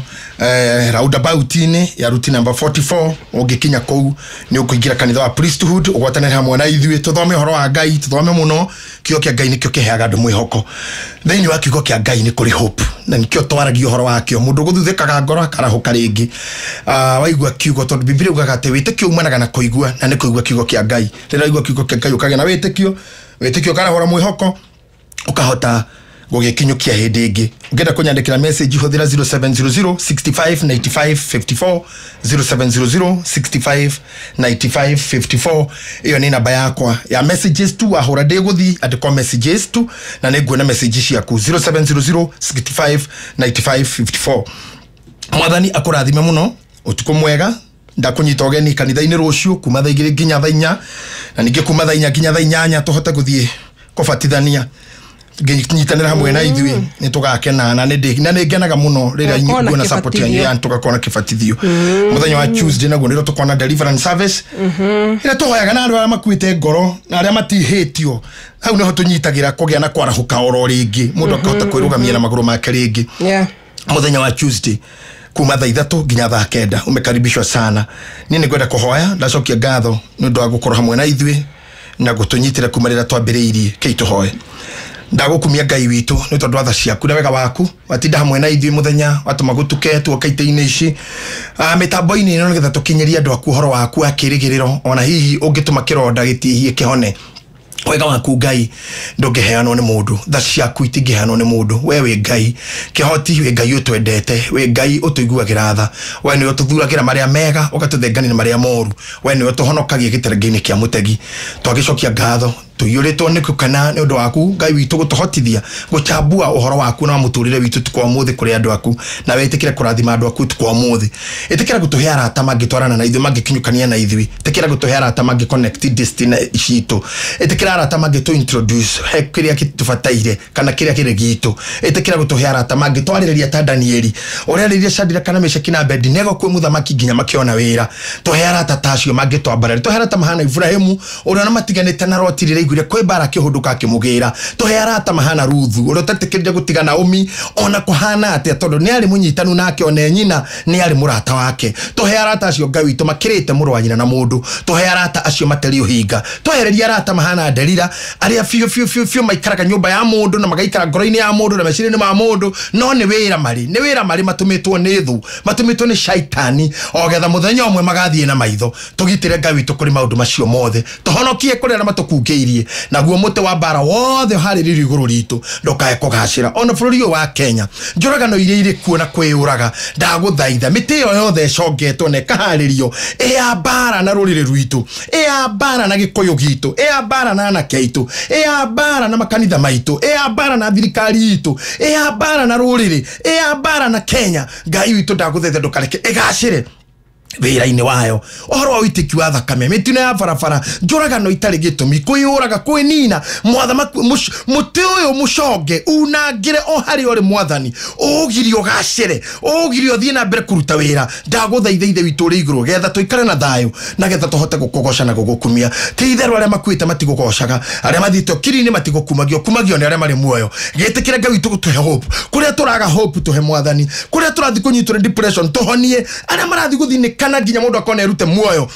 roundabout ini ya route number 44 ungikinya kou ni ukuingira kanitha wa priesthood ugwatanira hamwe na ithui tuthome horo wa Ngai tuthome muno kio kia Ngai nikio kiheaga andu mwihoko thiini wa kiugo kia Ngai ni kuri hope na nikio twaragio horo wakio mundu guthuthikaga ngoro akarahuka ringi waigua kiugo tondu Biblia ugaga ati witikio umanaga na kuigua na ni kuigua kiugo kia Ngai rira igua kiugo kia Ngai ukagena witikio kana horo mwihoko ukahota gugikinyukia hindi ingi ngenda kunyandikira message huthira 0700 6595 54 0700 6595 54 iyo ni namba yakwa ya messages tu ahora de guthi andiko messages tu na niguona message ciaku 0700 6595 54 mwathani akurathime muno utuko mwega ndakunyita ogeni kanitha-ini rucio kuma thaa 2 nginya thaa 4 na ninge kuma thaa 4 nginya thaa 8 tuhote guthie kubatithania ngitanira hamwe na ithui ni tugakena na ni ngenaga muno rira nguona support ya tugakona kibatithio muthenya wa Tuesday naguo niro tukona deliverance service ira tuhoyaga na andu makuite ngoro na aria matihitio hau niho tunyitagira kugia na kwarahuka oro ringi mundu akahota kwirugamia na maguru make ringi muthenya wa Tuesday kuma thaa 3 nginya thaa 9 umekaribishwa sana nini ngwenda kuhoya ndacokia ngatho ni undu wa gukora hamwe na ithui na gutunyitira kumarira twambiriirie keituhoye ndagukumia Ngai witu ni tondu atha ciaku na wega waku watinda hamwe na ithui muthenya watuma gutuke tu kaite-ini ici mitambo-ini ino nigetha tukinyeria andu aku horo waku akirigiriro ona hihi ungituma kironda gitihie kihone wega waku Ngai ndungiheanwo ni mundu tha ciaku itingiheanwo ni mundu we wi Ngai kihoti wi Ngai utwendete wi Ngai utuiguagira tha we ni ututhuragira maria mega ukatuthengania maria moru we ni utuhonokagia giterenge-ini kia mutegi twagicokia ngatho tuyuritwo ni kukana ni undu waku Ngai witu gutuhotithia guchambua uhoro waku na muturire witu tukwa muthi kuri andu aku na wetikire kurathima andu aku tukwa muthi itikira gutuhe arata mangitwarana na ithui mangikinyukania na ithui itikira gutuhe arata mangi connect destiny citu itikira arata mangitu introduce he kiria kitubataire kana kiria kire gitu itikira gutuhe arata mangitwaririria ta Danieli uria riria Shadraka kana Meshaki na Abednego kwi muthamaki nginya makiona wira tuhe arata tacio mangitwambarira tuhe arata mahana Ibrahimu uria na matiganite na Loti igure kwe bara kihunduka kimugira tuhe arata mahana Ruthu uria tatikirire gutiga Naomi ona kuhana ati tondu ni ari munyitanu nake one nyina ni ari murata wake tuhe arata acio Ngai witu makirite muru wa nyina na mundu tuhe arata acio materi uhinga tuhereria arata mahana Delila aria fiu maikaraga nyumba ya mundu na magaikara ngoro-ini ya mundu na meciria-ini ma mundu no ni wira mari matumitwo ni thu matumitwo ni shaitani ogetha muthenya umwe magathie na maitho tugitire Ngai witu kuri maundu macio mothe tuhonokie kuri ara matukungeirie naguo muti wa bara wothe hariririo iguru ritu ndokae kugacira ona bururi wa Kenya njuragano iria iri kuona kwiuraga ndaguthaitha miti yo yothe icongetwo ne kaharirio ya bara na rurire rwitu ya bara na gikuyu gitu ya bara na anake itu ya bara na makanitha maitu ya bara na thirikari itu ya bara na rurire ya bara na Kenya Ngai witu ndaguthaitha ndukareke igacire wira-ini wayo ohoro wa uitiki wa thakame mitino ya barabara njuragano itari gitumi kuyuraga kwinina mwathama muti uyu mucoge unangire o hari ori mwathani ugirio gacire ugirio thie na mbere kuruta wira ndaguthaitha ithe witu ri iguru getha tuikare na thayo na getha tuhote gukugoca na gugukumia ti itheru aria makuite matigugocaga aria mathito kiri-ini kumagio ni aria mari muoyo gitikire Ngai witu gutuhe hope kuria turaga hope tuhe mwathani kuria turathi kunyitwo depression tuhonie aria marathi guthini kana nginya mundu akona erute muoyo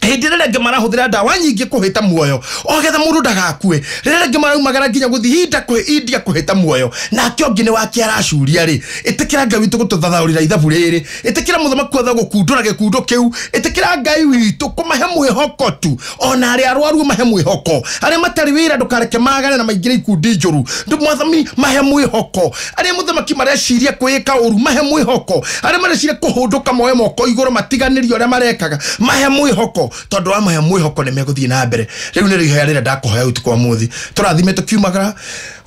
hindi rĩrĩa angĩ marahuthĩra ndawa nyingĩ kũhĩta muoyo ogetha mũndũ ndagakue rĩrĩa angĩ maraumagara nginya gũthiĩ kũhĩta muoyo nake ũngĩ nĩ wake aracuria rĩ ĩtĩkĩra Ngai witũ gũtũthathaũrĩra ithabu rĩrĩ ĩtĩkĩra mũthamaki wothe gũkundũra gĩkundo kĩu ĩtĩkĩra Ngai witũ kũmahe mwĩhoko tu ona arĩa arwaru mahe mwĩhoko arĩa matarĩ wĩra ndũkareke magane na maingĩre ikundi njũru mwathani mahe mwĩhoko arĩa mũthamaki mareciria kwĩka ũru mahe mwĩhoko arĩa mareciria kũhũndũka moe moko igũrũ matiganĩrio arĩa marekaga mahe mwĩhoko tondu wa mahe mwihoko ne meguthie na mbere riu ni rihoya rira ndakuhoya utuko wa muthi turathime tukiumagara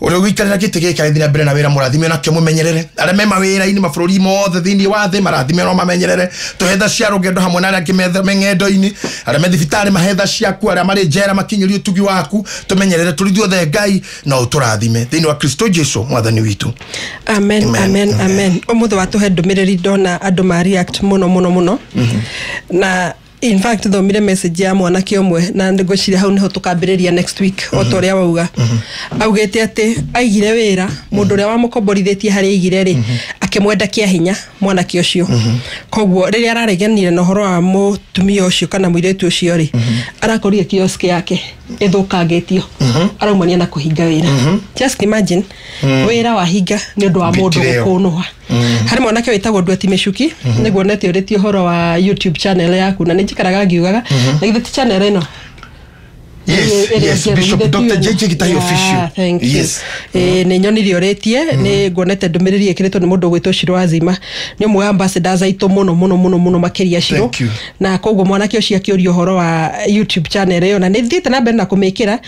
uri gwikarira giti giki gathi na mbere na wira murathime nakio mumenyerere areme mawira ini mabũrũri mothe thiini wa thi marathime no mamenyerere tuhetha cia rugendo hamwe na arĩa meng'endo-ini areme thibitarĩ mahetha ciaku arĩa marĩ njera makinyirie utugi waku tumenyerere turithuothe Ngai no turathime thiini wa Kristo Jesu mwathani witu. Amen, amen, amen. Umuthi watuhe ndumiriri ndona andu ma react muno na in fact thomire message ya mwanake omwe na ngwiciria hau niho tukambiriria next week otoria wauga augete ati aigire wira mundu ria wamukomborithitie hari aigire ri akimwenda kia hinya mwanake ucio koguo riria araregenire na horo wa mutumia ucio kana muiretu ucio ri arakorire kiosk yake ithukangitio araumania na kuhinga wira. Just imagine wira wa hinga ni undu wa mundu gukunuha hari mwanake witagwo Ndweti Michuki niguo nete uriti horo wa YouTube channel yaku na njikaraga ngiugaga na githeti channel ino. Yes, Bishop Dr. JJ Gitahi official. Thank you. Ni nyonire uretie ni ngonete ndumiriri ikiritwo ni mundu gwitwo Shiro Azima ni umwe ambassadors aitu muno makiria Shiro na koguo mwanake ucio akiurio horo wa YouTube channel iyo na ni thite na mbere na kumikira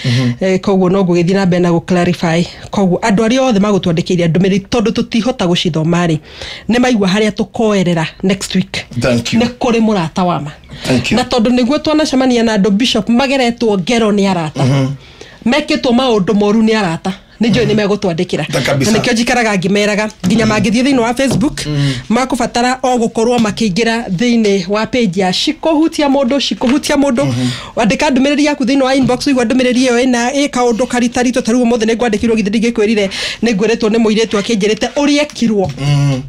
koguo no gugithi na mbere na gu clarify koguo andu ari othe magutwandikiria ndumiriri tondu tutihota gucithoma ri ni maigua haria tukoerera next week. Ni kuri murata wama na tondu niguo twanacemania na andu Bishop mageretwo ngero ni arata mekitwo maundu moru ni arata nijo ni megutwandikira na nikio jikaraga ngimeraga nginya mangithie thiini wa Facebook makubatara o gukorwo makiingira thiini wa page ya shikohutia mundu wandika ndumiriri yaku thiini wa inbox igwa ndumiriri iyo ina kaundu karitarito taruo mothe ni ngwandikirwo githindi kwirire ni ngwiretwo ni muiretu akinjirite urie kirwo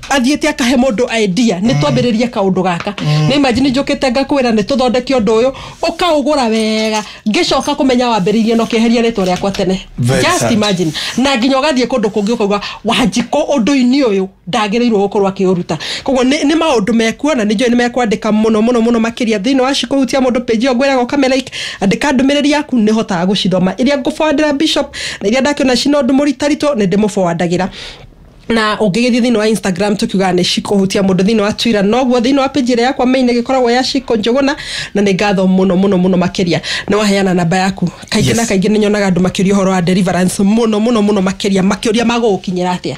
athiete akahe mundu idea ni twambiririe kaundu gaka ni imagine njukite ngakwira ni tuthondeke undu uyu ukaugura wega ngicoka kumenya wambiririe no keheria ritwa riakwa tene. Just imagine na nginya gathie kundu kungi ukauga Wanjiko undu-ini uyu ndagereirwo gukorwo akiuruta koguo ni maundu mekuona ni njoi ni mekwandika muno makiria thiini wa Shikohutia mundu page yo ngwiraga kamera like andika ndumiriri yaku ni hotaga gucithoma iria nguforwardira Bishop na iria ndakiona cino ndu muritarito ni ndimuforwardagira na ungigithie thiini wa Instagram tukiuga ni Shikohutia mundu thiini wa Twitter noguo thiini wa page ria yakwa main gikoragwo ya Shiko Njuguna na ni ngatho muno makiria ni waheana namba yaku kaingĩ na kaingĩ ninyonaga andu makiria horo wa deliverance muno makiria magukinyira atia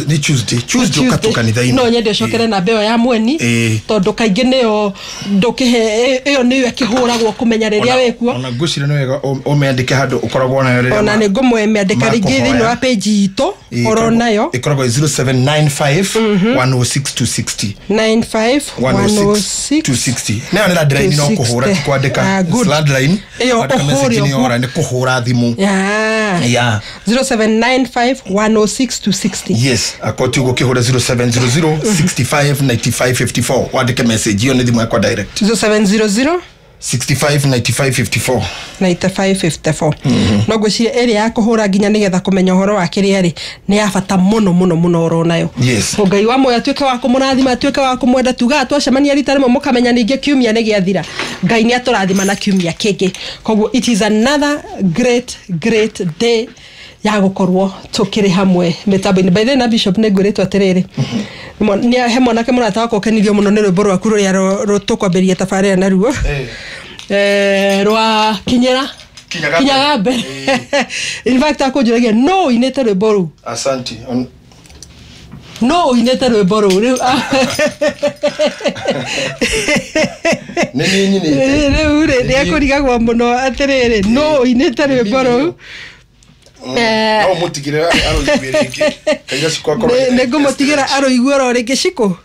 ni Tuesday ukatukanitha-ini no nyende cokere namba iyo ya mweni tondu kaingĩ niyo ndukihe iyo niyo akihuragwo kumenya riria wekuo ona ngucire ni wega umeandike handu ukoragwo nayo riria ona ni ngumweandika ringi thiini wa page itu oro nayo ikoragwo 0795 106 260 nayo ni landline no kuhura kwandika landline iyo message ni ora ni kuhura thimu 0795 106 260 yes akoti gukihura 0700 65 95 54 wandike message iyo ni thimu yakwa direct 0700 65 95 54 no gwiciria area ya kuhura nginya nigetha kumenya horo wa kiria ri ni ya bata muno oro nayo. Ngai wa moyo atuike wa kumurathima atuike wa kumwenda tuga twacemania rita rimwe mukamenya ninge kiumia ni giathira Ngai ni aturathima na kiumia kingi koguo it is another great day ya gukorwo tukiri hamwe mitambo-ini. By the way, Bishop ne ngwiritwo atiriri ni he mwanake murata wako kenirio muno ni rwimbo rwaku ruria rutukwambiria tabarira naruo rwa kinyaga mbere in fact akunjuragia no inete rwimbo ru asante no inete rwimbo ru ni akurigagwo muno atiriri no inete rwimbo ru no mutigire aroigwe ringi kaiga Shiko akoro nego mutigira aroigwe ro ringi Shiko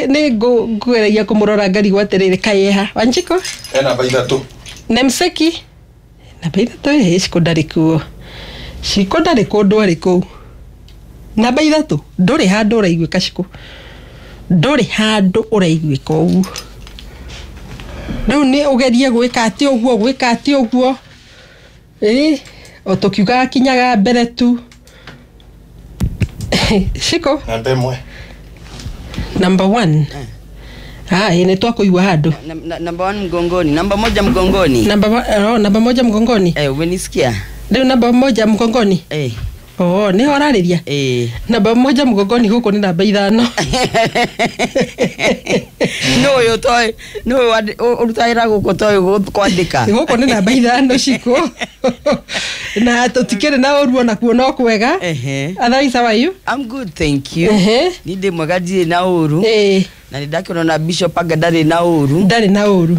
ni ngweragia kumurora ngari gwatiriri kayeha Wanjiko ena baithatu nemseki na baithatu Shiko ndarikuo Shiko ndarikuo ndwari ku na baithatu nduri handu uraigwe Kashiko nduri handu uraigwe ku riu ni ugerie gwika ati uguo otokiuga kinyaga mbere tu Shiko number 1 ni twakuigwa handu number 1 mgongoni number 1 mgongoni number 1 mgongoni umenisikia ndio number 1 mgongoni Oh, ni horariria. Namba moja mgongoni huko ni namba 5. No yo toy. No urutaira guko toy kwandika. Huko ni namba 5 shiko. Na tutikere na oruo na kuona kwega. Otherwise how are you? I'm good, thank you. Ninde mwagaji na oru. Na nidaki na Bishop aga ndari na oru.